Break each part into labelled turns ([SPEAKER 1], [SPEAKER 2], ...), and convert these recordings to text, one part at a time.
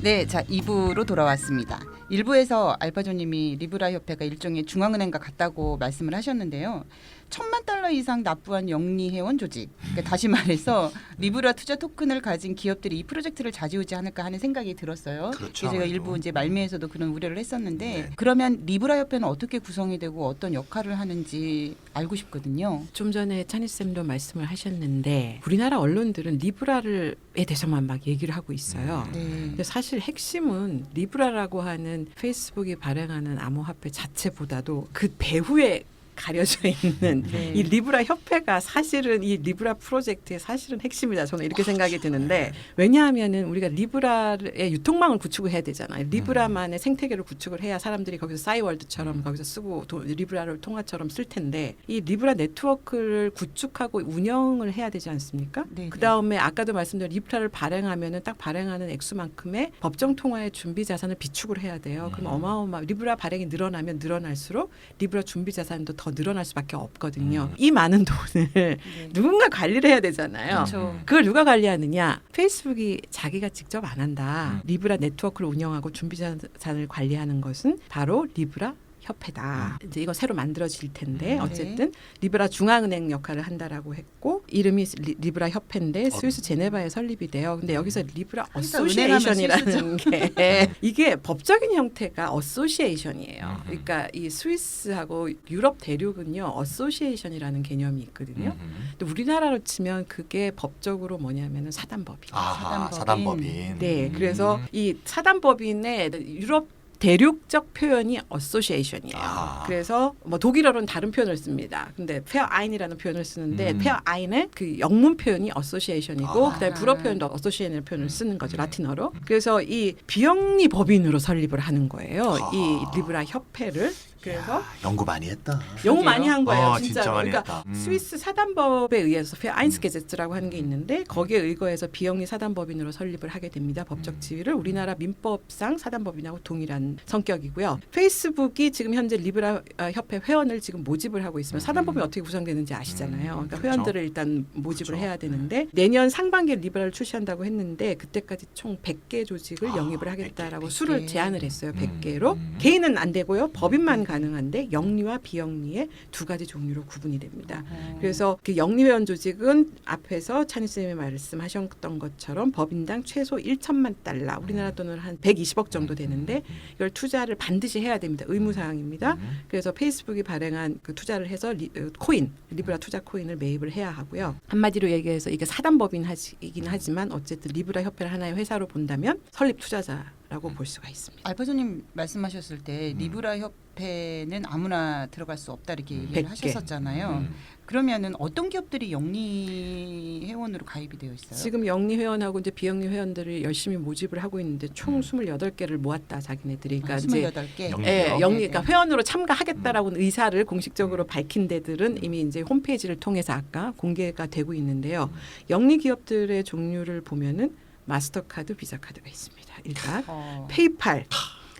[SPEAKER 1] 네, 자 2부로 돌아왔습니다. 1부에서 알파조님이 리브라 협회가 일종의 중앙은행과 같다고 말씀을 하셨는데요. $10,000,000 이상 납부한 영리 회원 조직. 그러니까 다시 말해서 리브라 투자 토큰을 가진 기업들이 이 프로젝트를 좌지우지 않을까 하는 생각이 들었어요.
[SPEAKER 2] 그렇죠,
[SPEAKER 1] 제가
[SPEAKER 2] 아무래도.
[SPEAKER 1] 일부 이제 말미에서도 그런 우려를 했었는데
[SPEAKER 2] 네.
[SPEAKER 1] 그러면 리브라 협회는 어떻게 구성이 되고 어떤 역할을 하는지 알고 싶거든요.
[SPEAKER 3] 좀 전에 찬희쌤도 말씀을 하셨는데 우리나라 언론들은 리브라에 대해서만 막 얘기를 하고 있어요.
[SPEAKER 1] 네.
[SPEAKER 3] 근데 사실 핵심은 리브라라고 하는 페이스북이 발행하는 암호화폐 자체보다도 그 배후에 가려져 있는
[SPEAKER 1] 네.
[SPEAKER 3] 이 리브라 협회가 사실은 이 리브라 프로젝트의 사실은 핵심이다. 저는 이렇게 생각이 드는데 왜냐하면은 우리가 리브라의 유통망을 구축을 해야 되잖아요. 리브라만의 생태계를 구축을 해야 사람들이 거기서 싸이월드처럼 거기서 쓰고 리브라를 통화처럼 쓸 텐데 이 리브라 네트워크를 구축하고 운영을 해야 되지 않습니까?
[SPEAKER 1] 네,
[SPEAKER 3] 그 다음에 아까도 말씀드린 리브라를 발행하면은 딱 발행하는 액수만큼의 법정 통화의 준비 자산을 비축을 해야 돼요. 그럼 리브라 발행이 늘어나면 늘어날수록 리브라 준비 자산도 더 늘어날 수밖에 없거든요. 이 많은 돈을 누군가 관리를 해야 되잖아요.
[SPEAKER 1] 그렇죠.
[SPEAKER 3] 그걸 누가 관리하느냐? 페이스북이 자기가 직접 안 한다. 리브라 네트워크를 운영하고 준비 자산을 관리하는 것은 바로 리브라 협회다. 이제 이거 새로 만들어질 텐데 어쨌든 리브라 중앙은행 역할을 한다라고 했고 이름이 리브라 협회인데 스위스 제네바에 설립이 돼요. 근데 여기서 리브라 어소시에이션이라는 게 이게 법적인 형태가 어소시에이션이에요. 그러니까 이 스위스하고 유럽 대륙은요 어소시에이션이라는 개념이 있거든요. 근데 우리나라로 치면 그게 법적으로 뭐냐면은 사단법인.
[SPEAKER 2] 아하, 사단법인.
[SPEAKER 3] 네, 그래서 이 사단법인의 유럽 대륙적 표현이 어소시에이션이에요. 그래서 뭐 독일어로는 다른 표현을 씁니다. 근데 페어아인이라는 표현을 쓰는데 페어아인의 그 영문 표현이 어소시에이션이고 그다음에 불어 표현도 어소시에이션이라는 표현을 쓰는 거죠. 라틴어로. 그래서 이 비영리 법인으로 설립을 하는 거예요. 이 리브라 협회를. 그래서
[SPEAKER 2] 연구 많이 했다.
[SPEAKER 3] 영어 많이 한 거예요,
[SPEAKER 2] 진짜
[SPEAKER 3] 진짜로.
[SPEAKER 2] 많이
[SPEAKER 3] 그러니까
[SPEAKER 2] 했다.
[SPEAKER 3] 스위스 사단법에 의해서 페어아인스게제츠라고 하는 게 있는데 거기에 의거해서 비영리 사단법인으로 설립을 하게 됩니다. 법적 지위를 우리나라 민법상 사단법인하고 동일한 성격이고요. 페이스북이 지금 현재 리브라 협회 회원을 지금 모집을 하고 있으면 사단법이 어떻게 구성되는지 아시잖아요. 그러니까
[SPEAKER 2] 그렇죠.
[SPEAKER 3] 회원들을 일단 모집을
[SPEAKER 2] 그렇죠.
[SPEAKER 3] 해야 되는데 내년 상반기에 리브라를 출시한다고 했는데 그때까지 총 100개 조직을 영입을 하겠다라고
[SPEAKER 1] 100개.
[SPEAKER 3] 수를 제안을 했어요. 100개로. 개인은 안 되고요. 법인만 가능한데 영리와 비영리의 두 가지 종류로 구분이 됩니다. 그래서 그 영리 회원 조직은 앞에서 찬희쌤이 말씀하셨던 것처럼 법인당 최소 $1,000,000 우리나라 돈으로 한 120억 정도 되는데 이걸 투자를 반드시 해야 됩니다. 의무사항입니다. 그래서 페이스북이 발행한 그 투자를 해서 리브라 투자 코인을 매입을 해야 하고요. 한마디로 얘기해서 이게 사단법인이긴 하지만 어쨌든 리브라 협회를 하나의 회사로 본다면 설립 투자자라고 볼 수가 있습니다.
[SPEAKER 1] 알파조님 말씀하셨을 때 리브라 협회는 아무나 들어갈 수 없다 이렇게 얘기를
[SPEAKER 3] 100개.
[SPEAKER 1] 하셨었잖아요. 그러면은 어떤 기업들이 영리 회원으로 가입이 되어 있어요?
[SPEAKER 3] 지금 영리 회원하고 이제 비영리 회원들을 열심히 모집을 하고 있는데 총 28개를 모았다 자기네들이. 그러니까 이제
[SPEAKER 1] 28개.
[SPEAKER 3] 영리 그러니까 회원으로 참가하겠다라고는 의사를 공식적으로 밝힌 데들은 이미 이제 홈페이지를 통해서 아까 공개가 되고 있는데요. 영리 기업들의 종류를 보면은 마스터카드, 비자카드가 있습니다. 일단 페이팔,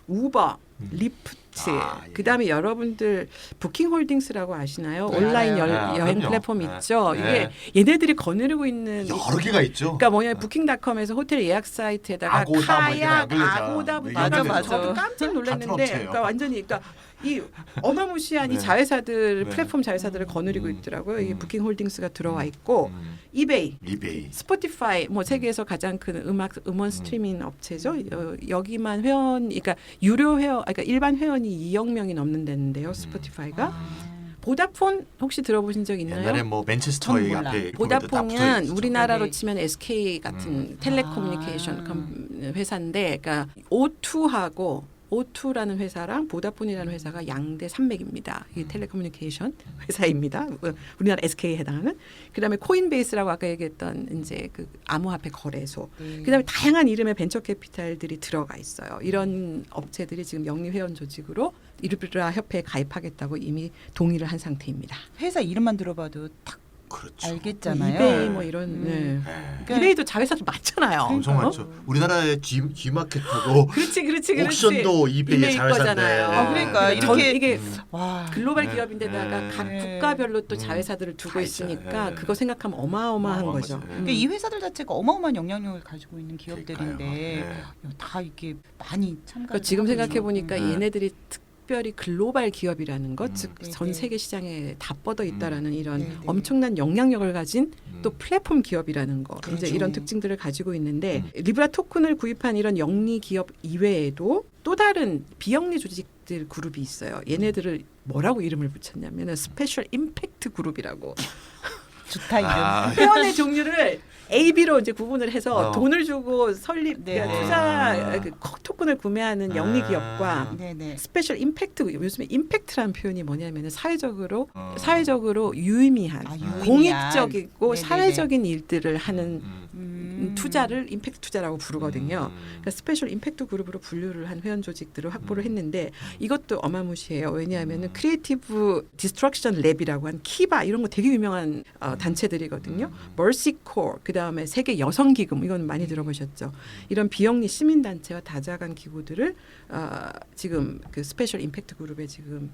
[SPEAKER 3] 우버, 리프트,
[SPEAKER 2] 예.
[SPEAKER 3] 그다음에 여러분들 부킹홀딩스라고 아시나요?
[SPEAKER 1] 네,
[SPEAKER 3] 온라인
[SPEAKER 1] 알아요.
[SPEAKER 3] 여행
[SPEAKER 2] 그럼요.
[SPEAKER 3] 플랫폼
[SPEAKER 2] 네.
[SPEAKER 3] 있죠.
[SPEAKER 2] 네.
[SPEAKER 3] 이게 얘네들이 거느리고 있는
[SPEAKER 2] 여러 개가 있죠.
[SPEAKER 3] 그러니까 뭐냐면 부킹닷컴에서 호텔 예약 사이트에다가
[SPEAKER 2] 아고다 뭐 이런
[SPEAKER 3] 카약,
[SPEAKER 2] 거
[SPEAKER 3] 아고다
[SPEAKER 2] 뭐
[SPEAKER 1] 맞아,
[SPEAKER 2] 이런
[SPEAKER 1] 맞아.
[SPEAKER 3] 저도 깜짝
[SPEAKER 2] 같은
[SPEAKER 3] 놀랐는데
[SPEAKER 2] 업체예요.
[SPEAKER 3] 그러니까 완전히 그러니까 이 어마무시한
[SPEAKER 2] 네.
[SPEAKER 3] 이 자회사들
[SPEAKER 2] 네.
[SPEAKER 3] 플랫폼 자회사들을 거느리고 있더라고요. 이 부킹홀딩스가 들어와 있고 이베이,
[SPEAKER 2] 이베이.
[SPEAKER 3] 스포티파이 뭐 세계에서 가장 큰 음원 스트리밍 업체죠. 여기만 회원, 그러니까 유료 회원, 그러니까 일반 회원이 2억 명이 넘는 데인데요. 스포티파이가 보다폰 혹시 들어보신 적 있나요?
[SPEAKER 2] 옛날에 뭐 맨체스터
[SPEAKER 1] 전 몰라.
[SPEAKER 2] 앞에
[SPEAKER 3] 보다폰은 우리나라로
[SPEAKER 1] 네.
[SPEAKER 3] 치면 SK 같은 텔레커뮤니케이션 회사인데, 그러니까 O2라는 회사랑 보다폰이라는 회사가 양대 산맥입니다. 이게 텔레커뮤니케이션 회사입니다. 우리나라 SK에 해당하는. 그다음에 코인베이스라고 아까 얘기했던 이제 그 암호화폐 거래소. 그다음에 다양한 이름의 벤처 캐피탈들이 들어가 있어요. 이런 업체들이 지금 영리 회원 조직으로 리브라 협회에 가입하겠다고 이미 동의를 한 상태입니다.
[SPEAKER 1] 회사 이름만 들어봐도 딱
[SPEAKER 2] 그렇죠.
[SPEAKER 1] 알겠잖아요.
[SPEAKER 3] 이베이 뭐 이런 네.
[SPEAKER 2] 네.
[SPEAKER 3] 이베이도 자회사도 많잖아요.
[SPEAKER 2] 엄청
[SPEAKER 3] 어?
[SPEAKER 2] 많죠. 우리나라의 G마켓하고
[SPEAKER 3] 그렇지.
[SPEAKER 2] 옥션도 이베이의 자회사인데.
[SPEAKER 1] 그러니까
[SPEAKER 3] 이렇게
[SPEAKER 1] 이렇게
[SPEAKER 3] 이게
[SPEAKER 1] 와.
[SPEAKER 3] 글로벌
[SPEAKER 2] 네.
[SPEAKER 3] 기업인데다가
[SPEAKER 2] 네.
[SPEAKER 3] 각
[SPEAKER 1] 네.
[SPEAKER 3] 국가별로 또 자회사들을 두고
[SPEAKER 2] 다 있어요.
[SPEAKER 3] 있으니까
[SPEAKER 2] 네.
[SPEAKER 3] 그거 생각하면 어마어마한 거죠.
[SPEAKER 2] 거죠.
[SPEAKER 1] 그러니까 이 회사들 자체가 어마어마한 영향력을 가지고 있는
[SPEAKER 2] 그러니까요.
[SPEAKER 1] 기업들인데
[SPEAKER 2] 네.
[SPEAKER 1] 다 이렇게 많이 참가.
[SPEAKER 3] 그러니까 지금 생각해 보니까
[SPEAKER 2] 네.
[SPEAKER 3] 얘네들이 특별히 글로벌 기업이라는 것, 즉
[SPEAKER 1] 네,
[SPEAKER 3] 전
[SPEAKER 1] 네.
[SPEAKER 3] 세계 시장에 다 뻗어 있다라는 이런
[SPEAKER 1] 네, 네.
[SPEAKER 3] 엄청난 영향력을 가진 또 플랫폼 기업이라는 거,
[SPEAKER 1] 그렇죠.
[SPEAKER 3] 이제 이런 특징들을 가지고 있는데 리브라 토큰을 구입한 이런 영리 기업 이외에도 또 다른 비영리 조직들 그룹이 있어요. 얘네들을 뭐라고 이름을 붙였냐면은 스페셜 임팩트 그룹이라고.
[SPEAKER 1] 좋다 이름.
[SPEAKER 2] 아,
[SPEAKER 3] 회원의 종류를 A, B로 이제 구분을 해서
[SPEAKER 2] 어.
[SPEAKER 3] 돈을 주고 설립
[SPEAKER 1] 네.
[SPEAKER 3] 투자 그 토큰을 구매하는 영리
[SPEAKER 2] 아.
[SPEAKER 3] 기업과
[SPEAKER 1] 네네.
[SPEAKER 3] 스페셜 임팩트 요즘에 임팩트라는 표현이 뭐냐면은 사회적으로
[SPEAKER 2] 어.
[SPEAKER 3] 유의미한
[SPEAKER 1] 아, 유의미한.
[SPEAKER 3] 공익적이고
[SPEAKER 1] 네네네.
[SPEAKER 3] 사회적인 일들을 하는
[SPEAKER 1] 음.
[SPEAKER 3] 투자를 임팩트 투자라고 부르거든요. 그러니까 스페셜 임팩트 그룹으로 분류를 한 회원 조직들을 확보를 했는데 이것도 어마무시해요. 왜냐하면은 크리에이티브 디스트럭션 랩이라고 한 키바 이런 거 되게 유명한 단체들이거든요. 머시코어 그다음에 세계 여성 기금 이건 많이 들어보셨죠. 이런 비영리 시민 단체와 다자간 기구들을 지금 그 스페셜 임팩트 그룹에 지금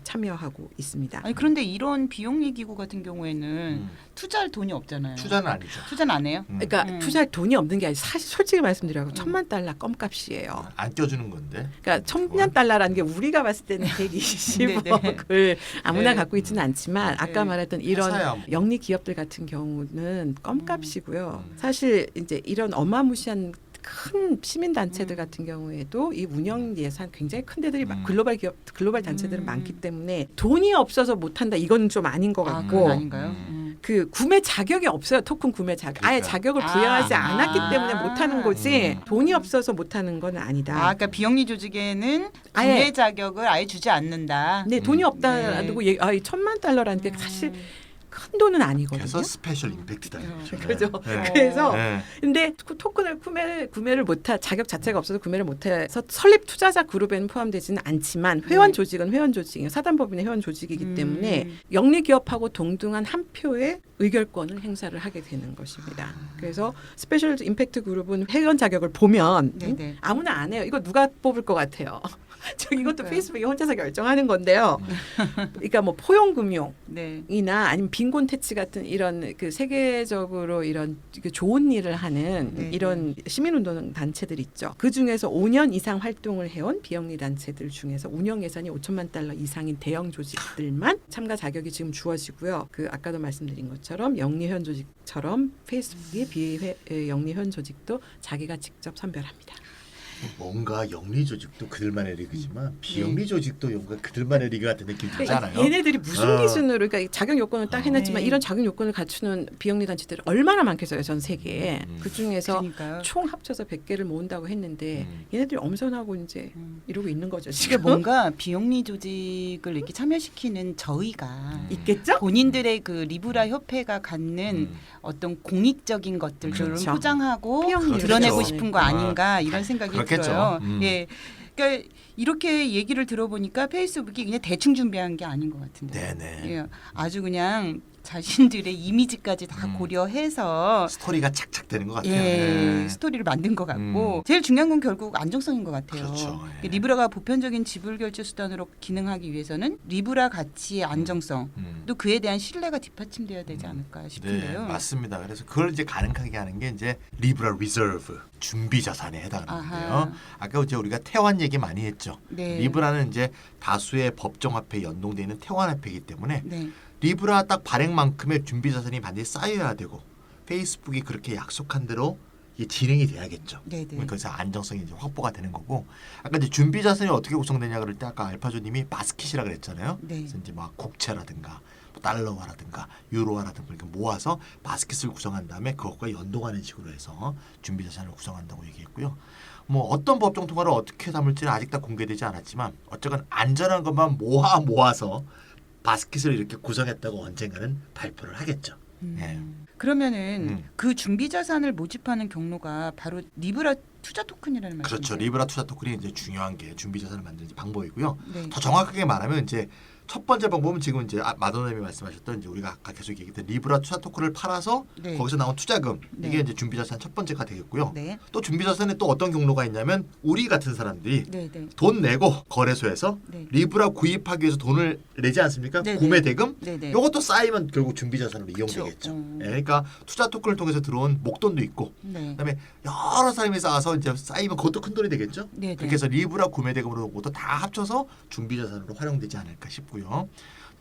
[SPEAKER 3] 참여하고 있습니다.
[SPEAKER 1] 아니 그런데 이런 비영리 기구 같은 경우에는 투자할 돈이 없잖아요.
[SPEAKER 2] 투자는 아니죠.
[SPEAKER 1] 투자는 안 해요?
[SPEAKER 3] 그러니까 투자할 돈이 없는 게 아니라 사실 솔직히 말씀드리라고 $10,000 껌값이에요.
[SPEAKER 2] 안 껴주는 건데.
[SPEAKER 3] 그러니까 $1,000,000라는 게 우리가 봤을 때는 120억을 아무나
[SPEAKER 1] 네.
[SPEAKER 3] 갖고 있지는 않지만 아까
[SPEAKER 1] 네.
[SPEAKER 3] 말했던 이런
[SPEAKER 2] 회사야 뭐.
[SPEAKER 3] 영리 기업들 같은 경우는 껌값이고요. 사실 이제 이런 어마무시한 큰 시민 단체들 같은 경우에도 이 운영 예산 굉장히 큰 데들이 글로벌 단체들은 많기 때문에 돈이 없어서 못 한다 이건 좀 아닌 것
[SPEAKER 1] 아,
[SPEAKER 3] 같고
[SPEAKER 1] 그건 아닌가요?
[SPEAKER 3] 그 구매 자격이 없어요. 토큰 구매 자격. 아예
[SPEAKER 2] 그러니까.
[SPEAKER 3] 자격을 부여하지 않았기 때문에
[SPEAKER 1] 아.
[SPEAKER 3] 못 하는 거지. 돈이 없어서 못 하는 건 아니다.
[SPEAKER 1] 아, 그러니까 비영리 조직에는
[SPEAKER 3] 아예.
[SPEAKER 1] 구매 자격을 아예 주지 않는다.
[SPEAKER 3] 네, 돈이
[SPEAKER 1] 네.
[SPEAKER 3] 없다고 이 $10,000,000라는 게 사실 큰 돈은 아니거든요.
[SPEAKER 2] 그래서 스페셜 임팩트다.
[SPEAKER 3] 그죠.
[SPEAKER 2] 네.
[SPEAKER 3] 그래서
[SPEAKER 2] 네.
[SPEAKER 3] 근데 토큰을 구매를 못할 자격 자체가 없어서 구매를 못해서 설립 투자자 그룹에는 포함되지는 않지만 회원 조직은 회원 조직이에요. 사단법인의 회원 조직이기 때문에 영리 기업하고 동등한 한 표의 의결권을 행사를 하게 되는 것입니다. 그래서 스페셜 임팩트 그룹은 회원 자격을 보면
[SPEAKER 1] 네네.
[SPEAKER 3] 아무나 안 해요. 이거 누가 뽑을 것 같아요? 저 이것도
[SPEAKER 1] 그러니까요.
[SPEAKER 3] 페이스북이 혼자서 결정하는 건데요. 그러니까 뭐 포용금융
[SPEAKER 1] 네.
[SPEAKER 3] 이나 아니면 빈곤 퇴치 같은 이런 그 세계적으로 이런 그 좋은 일을 하는
[SPEAKER 1] 네,
[SPEAKER 3] 이런 시민운동 단체들 있죠. 그 중에서 5년 이상 활동을 해온 비영리 단체들 중에서 운영 예산이 $50,000,000 이상인 대형 조직들만 참가 자격이 지금 주어지고요. 그 아까도 말씀드린 것처럼 영리 회원 조직처럼 페이스북의 비영리 회원 조직도 자기가 직접 선별합니다.
[SPEAKER 2] 뭔가 영리 조직도 그들만의 리그지만 비영리 조직도 뭔가 그들만의 리그 같은 느낌 들잖아요.
[SPEAKER 3] 그러니까 얘네들이 무슨 기준으로 그러니까 자격 요건을 딱 해냈지만
[SPEAKER 1] 네.
[SPEAKER 3] 이런 자격 요건을 갖추는 비영리 단체들이 얼마나 많겠어요 전 세계에. 그 중에서
[SPEAKER 1] 그러니까요.
[SPEAKER 3] 총 합쳐서 100개를 모은다고 했는데 얘네들이 엄선하고 이제 이러고 있는 거죠
[SPEAKER 1] 이게
[SPEAKER 3] 지금.
[SPEAKER 1] 뭔가 비영리 조직을 이렇게 참여시키는 저희가
[SPEAKER 3] 있겠죠?
[SPEAKER 1] 본인들의 그 리브라 협회가 갖는 어떤 공익적인 것들을
[SPEAKER 3] 그렇죠.
[SPEAKER 1] 포장하고
[SPEAKER 3] 비영리
[SPEAKER 1] 드러내고
[SPEAKER 3] 그렇죠.
[SPEAKER 1] 싶은 거 아닌가 이런 생각이
[SPEAKER 2] 그렇겠죠.
[SPEAKER 1] 들어요. 예. 그러니까 이렇게 얘기를 들어보니까 페이스북이 그냥 대충 준비한 게 아닌 것 같은데.
[SPEAKER 2] 네네.
[SPEAKER 1] 예. 아주 그냥 자신들의 이미지까지 다 고려해서
[SPEAKER 2] 스토리가 착착 되는 것 같아요.
[SPEAKER 1] 예,
[SPEAKER 2] 네.
[SPEAKER 1] 스토리를 만든 것 같고 제일 중요한 건 결국 안정성인 것 같아요.
[SPEAKER 2] 그렇죠. 예.
[SPEAKER 1] 리브라가 보편적인 지불 결제 수단으로 기능하기 위해서는 리브라 가치의 안정성 또 그에 대한 신뢰가 뒷받침돼야 되지 않을까 싶은데요.
[SPEAKER 2] 네, 맞습니다. 그래서 그걸 이제 가능하게 하는 게 이제 리브라 리저브 준비 자산에 해당하는데요.
[SPEAKER 1] 아하.
[SPEAKER 2] 아까 이제 우리가 태환 얘기 많이 했죠.
[SPEAKER 1] 네.
[SPEAKER 2] 리브라는 이제 다수의 법정 화폐에 연동돼 있는 태환 화폐이기 때문에
[SPEAKER 1] 네.
[SPEAKER 2] 리브라 딱 발행만큼의 준비 자산이 반드시 쌓여야 되고 페이스북이 그렇게 약속한 대로 이게 진행이 돼야겠죠.
[SPEAKER 1] 네네.
[SPEAKER 2] 그래서 안정성이 이제 확보가 되는 거고 아까 이제 준비 자산이 어떻게 구성되냐 그럴 때 아까 알파조님이 바스킷이라 그랬잖아요.
[SPEAKER 1] 네.
[SPEAKER 2] 그래서 이제 막 국채라든가 뭐 달러화라든가 유로화라든가 이렇게 모아서 바스킷을 구성한 다음에 그것과 연동하는 식으로 해서 준비 자산을 구성한다고 얘기했고요. 뭐 어떤 법정 통화를 어떻게 담을지는 아직 다 공개되지 않았지만 어쨌건 안전한 것만 모아서 바스킷을 이렇게 구성했다고 언젠가는 발표를 하겠죠. 네.
[SPEAKER 1] 그러면은 그 준비 자산을 모집하는 경로가 바로 리브라 투자 토큰이라는 말이죠.
[SPEAKER 2] 그렇죠. 리브라 투자 토큰이 이제 중요한 게 준비 자산을 만드는 방법이고요.
[SPEAKER 1] 네.
[SPEAKER 2] 더 정확하게 말하면 이제 첫 번째 방법은 지금 이제 마더님이 말씀하셨던 이제 우리가 아까 계속 얘기했던 리브라 투자 토큰을 팔아서
[SPEAKER 1] 네.
[SPEAKER 2] 거기서 나온 투자금
[SPEAKER 1] 네.
[SPEAKER 2] 이게 이제 준비자산 첫 번째가 되겠고요.
[SPEAKER 1] 네.
[SPEAKER 2] 또 준비자산에 또 어떤 경로가 있냐면 우리 같은 사람들이
[SPEAKER 1] 네, 네.
[SPEAKER 2] 돈 내고 거래소에서
[SPEAKER 1] 네.
[SPEAKER 2] 리브라 구입하기 위해서 돈을 내지 않습니까?
[SPEAKER 1] 네,
[SPEAKER 2] 구매
[SPEAKER 1] 네.
[SPEAKER 2] 대금.
[SPEAKER 1] 네, 네.
[SPEAKER 2] 이것도 쌓이면 결국 준비자산으로
[SPEAKER 1] 그쵸.
[SPEAKER 2] 이용되겠죠. 예, 그러니까 투자 토큰을 통해서 들어온 목돈도 있고
[SPEAKER 1] 네.
[SPEAKER 2] 그다음에 여러 사람이 쌓아서 이제 쌓이면 그것도 큰 돈이 되겠죠.
[SPEAKER 1] 네, 네.
[SPEAKER 2] 그렇게 해서 리브라 구매 대금으로 모두 다 합쳐서 준비자산으로 활용되지 않을까 싶고요.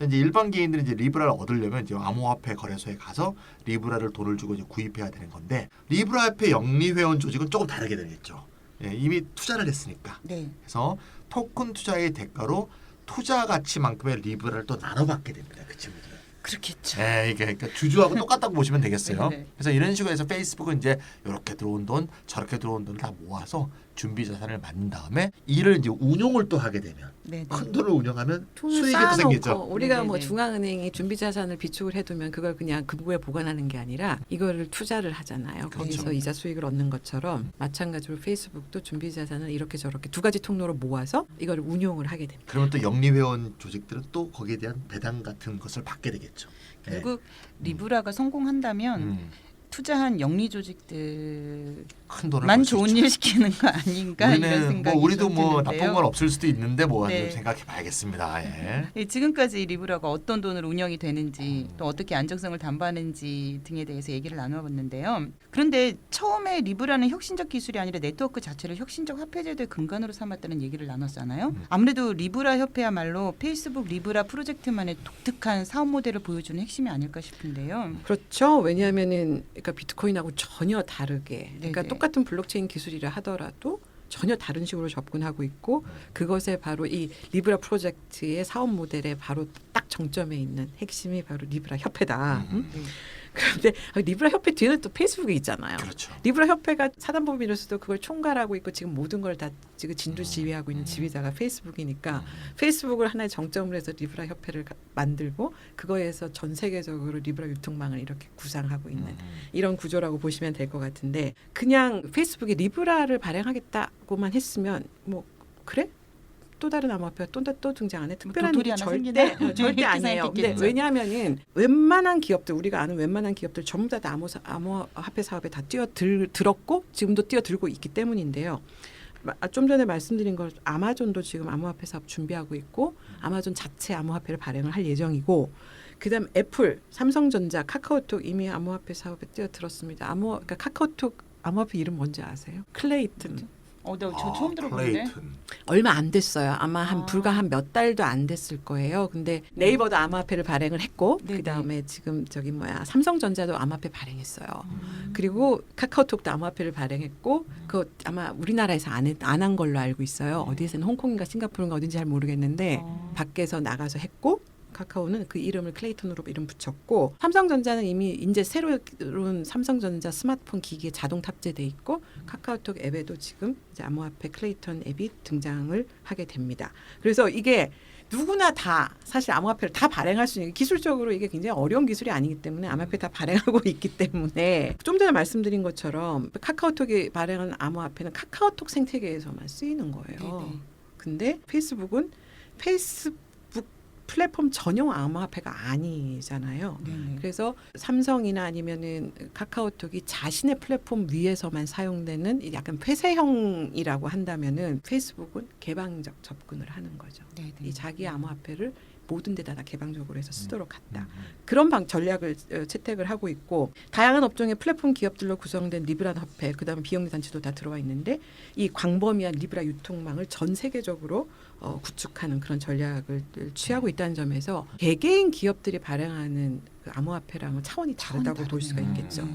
[SPEAKER 2] 이제 일반 개인들이 이제 리브라를 얻으려면 이제 암호화폐 거래소에 가서 리브라를 돈을 주고 이제 구입해야 되는 건데 리브라협회 영리 회원 조직은 조금 다르게 되겠죠. 예, 이미 투자를 했으니까.
[SPEAKER 1] 네.
[SPEAKER 2] 그래서 토큰 투자의 대가로 투자 가치만큼의 리브라를 또 나눠받게 됩니다. 그 친구들은.
[SPEAKER 1] 그렇겠죠.
[SPEAKER 2] 예, 이게 그러니까 주주하고 똑같다고 보시면 되겠어요.
[SPEAKER 1] 네, 네.
[SPEAKER 2] 그래서 이런 식으로 해서 페이스북은 이제 이렇게 들어온 돈, 저렇게 들어온 돈 다 모아서 준비 자산을 만든 다음에 이를 이제 운용을 또 하게 되면
[SPEAKER 1] 네, 네.
[SPEAKER 2] 큰 돈을 운영하면
[SPEAKER 3] 돈을
[SPEAKER 2] 수익이 또
[SPEAKER 3] 쌓아놓고
[SPEAKER 2] 생기죠.
[SPEAKER 3] 우리가
[SPEAKER 1] 네네네.
[SPEAKER 3] 뭐 중앙은행이 준비자산을 비축을 해두면 그걸 그냥 금고에 보관하는 게 아니라 이거를 투자를 하잖아요.
[SPEAKER 2] 그렇죠.
[SPEAKER 3] 거기서 이자 수익을 얻는 것처럼 마찬가지로 페이스북도 준비자산을 이렇게 저렇게 두 가지 통로로 모아서 이걸 운용을 하게 됩니다.
[SPEAKER 2] 그러면 또 영리 회원 조직들은 또 거기에 대한 배당 같은 것을 받게 되겠죠. 예.
[SPEAKER 1] 결국 리브라가 성공한다면
[SPEAKER 2] 음,
[SPEAKER 1] 투자한 영리 조직들만
[SPEAKER 2] 큰 돈을 벌 수
[SPEAKER 1] 좋은
[SPEAKER 2] 있죠.
[SPEAKER 1] 일 시키는 거 아닌가 이런
[SPEAKER 2] 우리는
[SPEAKER 1] 생각이
[SPEAKER 2] 뭐 우리도
[SPEAKER 1] 좀
[SPEAKER 2] 뭐
[SPEAKER 1] 드는데요.
[SPEAKER 2] 나쁜 건 없을 수도 있는데 뭐
[SPEAKER 1] 네.
[SPEAKER 2] 좀 생각해봐야겠습니다. 예.
[SPEAKER 1] 예, 지금까지 리브라가 어떤 돈으로 운영이 되는지 또 어떻게 안정성을 담보하는지 등에 대해서 얘기를 나눠봤는데요. 그런데 처음에 리브라는 혁신적 기술이 아니라 네트워크 자체를 혁신적 화폐제도의 근간으로 삼았다는 얘기를 나눴잖아요. 아무래도 리브라 협회야말로 페이스북 리브라 프로젝트만의 독특한 사업 모델을 보여주는 핵심이 아닐까 싶은데요.
[SPEAKER 3] 그렇죠. 왜냐하면은 그러니까 비트코인하고 전혀 다르게 그러니까
[SPEAKER 1] 네네.
[SPEAKER 3] 똑같은 블록체인 기술이라 하더라도 전혀 다른 식으로 접근하고 있고 그것에 바로 이 리브라 프로젝트의 사업 모델에 바로 딱 정점에 있는 핵심이 바로 리브라 협회다.
[SPEAKER 1] 네.
[SPEAKER 3] 그런데 리브라 협회 뒤에는 또 페이스북이 있잖아요.
[SPEAKER 2] 그렇죠.
[SPEAKER 3] 리브라 협회가 사단법인으로서도 그걸 총괄하고 있고 지금 모든 걸 다 지금 진두지휘하고 있는 지휘자가 페이스북이니까 페이스북을 하나의 정점으로 해서 리브라 협회를 만들고 그거에서 전 세계적으로 리브라 유통망을 이렇게 구상하고 있는 이런 구조라고 보시면 될 것 같은데 그냥 페이스북이 리브라를 발행하겠다고만 했으면 뭐 그래? 또 다른 암호화폐가 또 등장 안 해. 특별한
[SPEAKER 1] 도토리
[SPEAKER 3] 일이
[SPEAKER 1] 하나
[SPEAKER 3] 절대
[SPEAKER 1] 생기나?
[SPEAKER 3] 절대
[SPEAKER 1] 이렇게
[SPEAKER 3] 아니에요. 근데
[SPEAKER 1] 생각했겠죠.
[SPEAKER 3] 왜냐하면은 웬만한 기업들 우리가 아는 웬만한 기업들 전부 다 암호화폐 사업에 다 뛰어들었고 지금도 뛰어들고 있기 때문인데요. 좀 전에 말씀드린 걸 아마존도 지금 암호화폐 사업 준비하고 있고 아마존 자체 암호화폐를 발행을 할 예정이고 그다음 애플, 삼성전자, 카카오톡 이미 암호화폐 사업에 뛰어들었습니다. 그러니까 카카오톡 암호화폐 이름 뭔지 아세요? 클레이튼.
[SPEAKER 1] 저 처음 들어보는데.
[SPEAKER 2] 플레이튼.
[SPEAKER 3] 얼마 안 됐어요. 아마 불과 한 몇 달도 안 됐을 거예요. 근데 네이버도 암호화폐를 발행을 했고
[SPEAKER 1] 네네.
[SPEAKER 3] 그다음에 지금 삼성전자도 암호화폐 발행했어요. 그리고 카카오톡도 암호화폐를 발행했고 그거 아마 우리나라에서 안 한 걸로 알고 있어요. 어디에서는 홍콩인가 싱가포르인가 어딘지 잘 모르겠는데 밖에서 나가서 했고 카카오는 그 이름을 클레이톤으로 이름 붙였고 삼성전자는 이미 이제 새로운 삼성전자 스마트폰 기기에 자동 탑재돼 있고 카카오톡 앱에도 지금 이제 암호화폐 클레이톤 앱이 등장을 하게 됩니다. 그래서 이게 누구나 다 사실 암호화폐를 다 발행할 수 있는 기술적으로 이게 굉장히 어려운 기술이 아니기 때문에 암호화폐 다 발행하고 있기 때문에 좀 전에 말씀드린 것처럼 카카오톡이 발행한 암호화폐는 카카오톡 생태계에서만 쓰이는 거예요.
[SPEAKER 1] 네네.
[SPEAKER 3] 근데 페이스북은 페이스북 플랫폼 전용 암호화폐가 아니잖아요.
[SPEAKER 1] 네네.
[SPEAKER 3] 그래서 삼성이나 아니면은 카카오톡이 자신의 플랫폼 위에서만 사용되는 약간 폐쇄형이라고 한다면은 페이스북은 개방적 접근을 하는 거죠.
[SPEAKER 1] 네네.
[SPEAKER 3] 이 자기 암호화폐를 모든 데다 다 개방적으로 해서 쓰도록 한다. 그런 전략을 채택을 하고 있고 다양한 업종의 플랫폼 기업들로 구성된 리브라 협회 그다음에 비영리 단체도 다 들어와 있는데 이 광범위한 리브라 유통망을 전 세계적으로 구축하는 그런 전략을 취하고 있다는 점에서 개개인 기업들이 발행하는 그 암호화폐랑은 차원이 다르다고 볼 수가 있겠죠.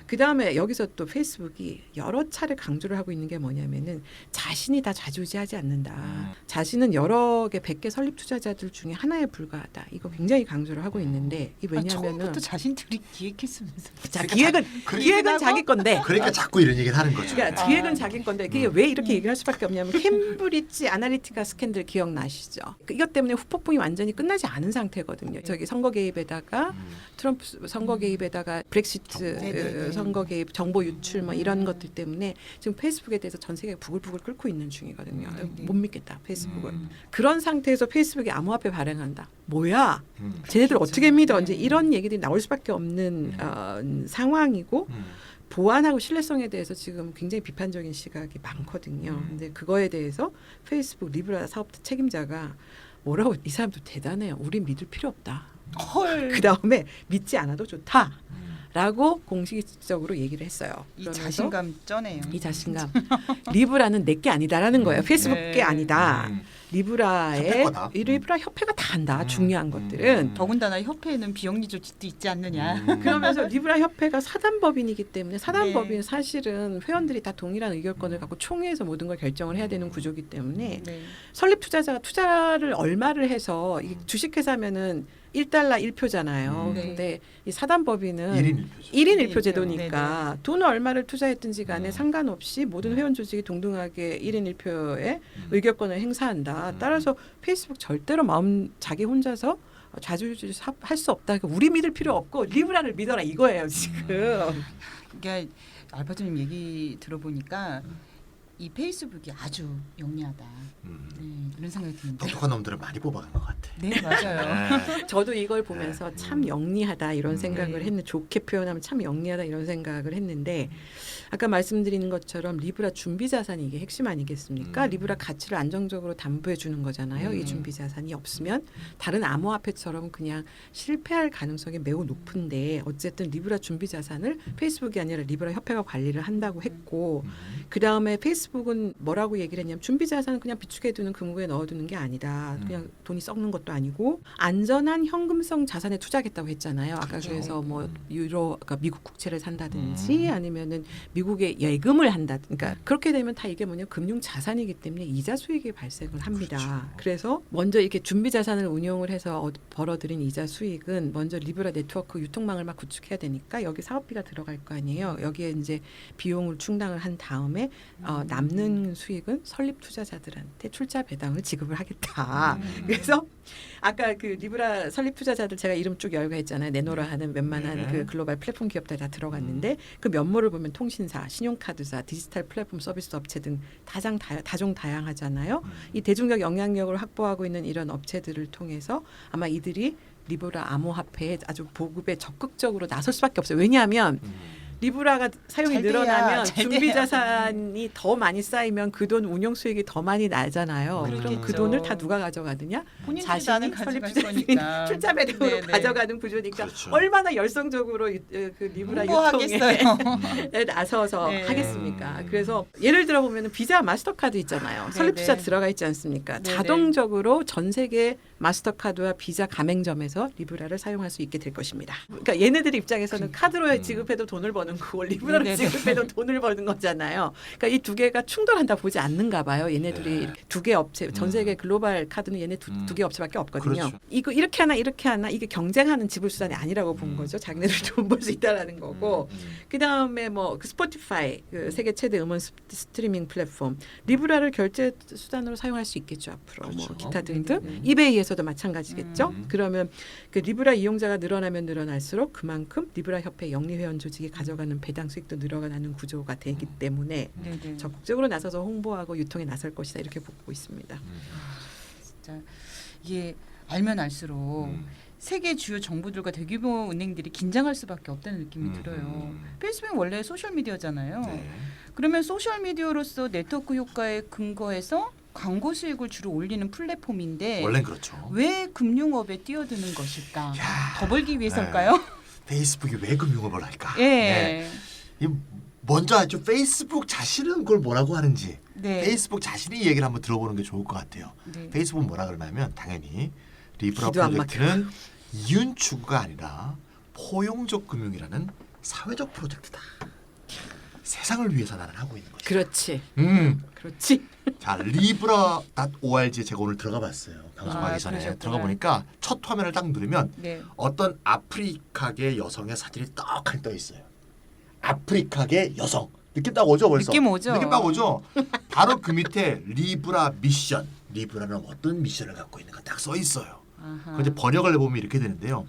[SPEAKER 3] 그다음에 여기서 또 페이스북이 여러 차례 강조를 하고 있는 게 뭐냐면은 자신이 다 좌지우지하지 않는다. 자신은 여러 개 100개 설립 투자자들 중에 하나에 불과하다. 이거 굉장히 강조를 하고 있는데 이 왜냐하면은
[SPEAKER 1] 처음부터 자신들이 기획했으면서.
[SPEAKER 3] 자, 기획은 자기 건데
[SPEAKER 2] 그러니까 자꾸 이런 얘기를 하는 거죠.
[SPEAKER 3] 그러니까 기획은 자기 건데 그게 왜 이렇게 얘기할 수밖에 없냐면 캠브리지 아나리티카 스캔들 기억나시죠? 이것 때문에 후폭풍이 완전히 끝나지 않은 상태거든요. 저기 선거 개입에다가 트럼프 선거 개입에다가 브렉시트
[SPEAKER 1] 네네.
[SPEAKER 3] 선거 개입, 정보 유출 뭐 이런 것들 때문에 지금 페이스북에 대해서 전 세계가 부글부글 끓고 있는 중이거든요.
[SPEAKER 1] 네네.
[SPEAKER 3] 못 믿겠다 페이스북을.
[SPEAKER 2] 음.
[SPEAKER 3] 그런 상태에서 페이스북이 암호화폐 발행한다. 뭐야?
[SPEAKER 2] 음.
[SPEAKER 3] 쟤네들
[SPEAKER 1] 그렇죠.
[SPEAKER 3] 어떻게 믿어?
[SPEAKER 1] 네.
[SPEAKER 3] 이제 이런 얘기들이 나올 수밖에 없는 상황이고 보안하고 신뢰성에 대해서 지금 굉장히 비판적인 시각이 많거든요. 근데 그거에 대해서 페이스북 리브라 사업 책임자가 뭐라고 이 사람도 대단해요. 우리 믿을 필요 없다.
[SPEAKER 1] 헐.
[SPEAKER 3] 그 다음에 믿지 않아도 좋다. 라고 공식적으로 얘기를 했어요.
[SPEAKER 1] 이
[SPEAKER 3] 그러면서
[SPEAKER 1] 자신감 쩌네요.
[SPEAKER 3] 이 자신감. 리브라는 내 게 아니다라는 거예요. 페이스북 게
[SPEAKER 1] 네.
[SPEAKER 3] 아니다. 리브라의
[SPEAKER 2] 협회 거다.
[SPEAKER 3] 이 리브라 협회가 다 한다. 중요한 것들은.
[SPEAKER 1] 더군다나 협회에는 비영리 조직도 있지 않느냐.
[SPEAKER 3] 그러면서 리브라 협회가 사단법인이기 때문에 사단법인
[SPEAKER 1] 네.
[SPEAKER 3] 사실은 회원들이 다 동일한 의결권을 갖고 총회에서 모든 걸 결정을 해야 되는 구조이기 때문에
[SPEAKER 1] 네.
[SPEAKER 3] 설립 투자자가 투자를 얼마를 해서 이 주식회사면은 1달러 1표잖아요.
[SPEAKER 1] 네.
[SPEAKER 3] 근데 이 사단법인은
[SPEAKER 2] 1인 1표죠.
[SPEAKER 3] 1인 1표
[SPEAKER 1] 네,
[SPEAKER 3] 제도니까 돈을 얼마를 투자했든지 간에 상관없이 모든 회원 조직이 동등하게 1인 1표의 의결권을 행사한다. 따라서 페이스북 절대로 마음 자기 혼자서 좌지우지 할 수 없다. 그러니까 우리 믿을 필요 없고 리브라를 믿어라 이거예요 지금.
[SPEAKER 1] 그러니까 알파주님 얘기 들어보니까 이 페이스북이 아주 영리하다. 네, 이런 생각이 드는데.
[SPEAKER 2] 똑똑한 놈들을 많이 뽑아간 것 같아.
[SPEAKER 1] 네 맞아요.
[SPEAKER 2] 네.
[SPEAKER 3] 저도 이걸 보면서 참 영리하다 이런 생각을
[SPEAKER 1] 네.
[SPEAKER 3] 했는데 좋게 표현하면 참 영리하다 이런 생각을 했는데 아까 말씀드리는 것처럼 리브라 준비 자산이 이게 핵심 아니겠습니까? 리브라 가치를 안정적으로 담보해 주는 거잖아요. 이 준비 자산이 없으면 다른 암호화폐처럼 그냥 실패할 가능성이 매우 높은데 어쨌든 리브라 준비 자산을 페이스북이 아니라 리브라 협회가 관리를 한다고 했고 그 다음에 페이스북은 뭐라고 얘기를 했냐면 준비 자산은 그냥 비축해 두는 금고에 넣어두는 게 아니다. 그냥 돈이 썩는 것도 아니고 안전한 현금성 자산에 투자하겠다고 했잖아요. 아까
[SPEAKER 2] 그렇죠.
[SPEAKER 3] 그래서 뭐 유로, 그러니까 미국 국채를 산다든지 아니면은 미국에 예금을 한다. 그러니까 그렇게 되면 다 이게 뭐냐 금융 자산이기 때문에 이자 수익이 발생을 합니다.
[SPEAKER 2] 그렇죠.
[SPEAKER 3] 그래서 먼저 이렇게 준비 자산을 운용을 해서 벌어들인 이자 수익은 먼저 리브라 네트워크 유통망을 막 구축해야 되니까 여기 사업비가 들어갈 거 아니에요. 여기에 이제 비용을 충당을 한 다음에 남는 수익은 설립 투자자들한테 출자 배당을 지급을 하겠다. 그래서 아까 그 리브라 설립 투자자들 제가 이름 쭉 열거 했잖아요. 내노라 하는 웬만한
[SPEAKER 2] 네.
[SPEAKER 3] 그 글로벌 플랫폼 기업들 다 들어갔는데 그 면모를 보면 통신사, 신용카드사, 디지털 플랫폼 서비스 업체 등 다종다양하잖아요. 이 대중적 영향력을 확보하고 있는 이런 업체들을 통해서 아마 이들이 리브라 암호화폐에 아주 보급에 적극적으로 나설 수밖에 없어요. 왜냐하면 리브라가 사용이
[SPEAKER 1] 잘 돼야,
[SPEAKER 3] 늘어나면
[SPEAKER 1] 잘
[SPEAKER 3] 준비
[SPEAKER 1] 돼야.
[SPEAKER 3] 자산이 더 많이 쌓이면 그 돈 운용 수익이 더 많이 나잖아요. 그럼 그
[SPEAKER 1] 그렇겠죠.
[SPEAKER 3] 돈을 다 누가 가져가느냐?
[SPEAKER 1] 본인들이 나는
[SPEAKER 3] 설립
[SPEAKER 1] 가져갈
[SPEAKER 3] 투자자들이
[SPEAKER 1] 거니까.
[SPEAKER 3] 출자 배당으로
[SPEAKER 1] 네네.
[SPEAKER 3] 가져가는 구조니까
[SPEAKER 2] 그렇죠.
[SPEAKER 3] 얼마나 열성적으로 그 리브라 유통에
[SPEAKER 1] 홍보하겠어요.
[SPEAKER 3] 나서서
[SPEAKER 1] 네.
[SPEAKER 3] 하겠습니까? 그래서 예를 들어 보면 비자 마스터카드 있잖아요.
[SPEAKER 1] 네네.
[SPEAKER 3] 설립 투자 들어가 있지 않습니까?
[SPEAKER 1] 네네.
[SPEAKER 3] 자동적으로 전 세계 마스터카드와 비자 가맹점에서 리브라를 사용할 수 있게 될 것입니다. 그러니까 얘네들 입장에서는 카드로 지급해도 돈을 버는 거고 리브라로
[SPEAKER 1] 네네.
[SPEAKER 3] 지급해도 돈을 버는 거잖아요. 그러니까 이 두 개가 충돌한다 보지 않는가 봐요. 얘네들이 이렇게 두 개 업체, 전 세계 글로벌 카드는 얘네 두 개 업체밖에 없거든요.
[SPEAKER 2] 그렇죠.
[SPEAKER 3] 이거 이렇게 하나 이게 경쟁하는 지불 수단이 아니라고 본 거죠. 자기네들 돈 벌 수 있다라는 거고. 그 다음에 뭐 그 스포티파이 그 세계 최대 음원 스트리밍 플랫폼 리브라를 결제 수단으로 사용할 수 있겠죠 앞으로 뭐
[SPEAKER 2] 그렇죠.
[SPEAKER 3] 기타 등등
[SPEAKER 1] 네네네.
[SPEAKER 3] 이베이에서도 마찬가지겠죠. 그러면 그 리브라 이용자가 늘어나면 늘어날수록 그만큼 리브라 협회 영리 회원 조직이 가져가는 배당 수익도 늘어나는 구조가 되기 때문에
[SPEAKER 1] 네네.
[SPEAKER 3] 적극적으로 나서서 홍보하고 유통에 나설 것이다 이렇게 보고 있습니다.
[SPEAKER 1] 진짜 이게 알면 알수록 세계 주요 정부들과 대규모 은행들이 긴장할 수밖에 없다는 느낌이 들어요. 페이스북은 원래 소셜 미디어잖아요.
[SPEAKER 2] 네.
[SPEAKER 1] 그러면 소셜 미디어로서 네트워크 효과에 근거해서 광고 수익을 주로 올리는 플랫폼인데
[SPEAKER 2] 원래는 그렇죠.
[SPEAKER 1] 왜 금융업에 뛰어드는 것일까?
[SPEAKER 2] 야.
[SPEAKER 1] 더 벌기 위해서일까요?
[SPEAKER 2] 페이스북이 왜 금융업을 할까?
[SPEAKER 1] 예.
[SPEAKER 2] 네. 이 먼저 아주 페이스북 자신은 그걸 뭐라고 하는지
[SPEAKER 1] 네.
[SPEAKER 2] 페이스북 자신이 얘기를 한번 들어보는 게 좋을 것 같아요.
[SPEAKER 1] 네.
[SPEAKER 2] 페이스북은 뭐라 그러냐면 당연히 리브라
[SPEAKER 3] 기도 안
[SPEAKER 2] 프로젝트는 이윤 추구가 아니라 포용적 금융이라는 사회적 프로젝트다. 세상을 위해서 나는 하고 있는 거죠.
[SPEAKER 3] 그렇지,
[SPEAKER 2] 음.
[SPEAKER 3] 그렇지.
[SPEAKER 2] 자, libra.org에 제가 오늘 들어가 봤어요. 방송하기 전에
[SPEAKER 1] 그러셨구나.
[SPEAKER 2] 들어가 보니까 첫 화면을 딱 누르면
[SPEAKER 1] 네.
[SPEAKER 2] 어떤 아프리카계 여성의 사진이 떡하니 떠 있어요. 아프리카계 여성. 느낌 딱 오죠, 벌써?
[SPEAKER 1] 느낌 오죠.
[SPEAKER 2] 느낌 딱 오죠. 바로 그 밑에 리브라 미션. 리브라는 어떤 미션을 갖고 있는가 딱 써 있어요.
[SPEAKER 1] 아하.
[SPEAKER 2] 근데 번역을 해보면 이렇게 되는데요.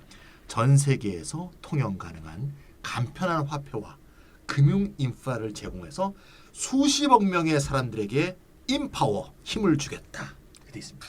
[SPEAKER 2] 전 세계에서 통용 가능한 간편한 화폐와 금융 인프라를 제공해서 수십억 명의 사람들에게 인파워 힘을 주겠다. 이렇게 돼 있습니다.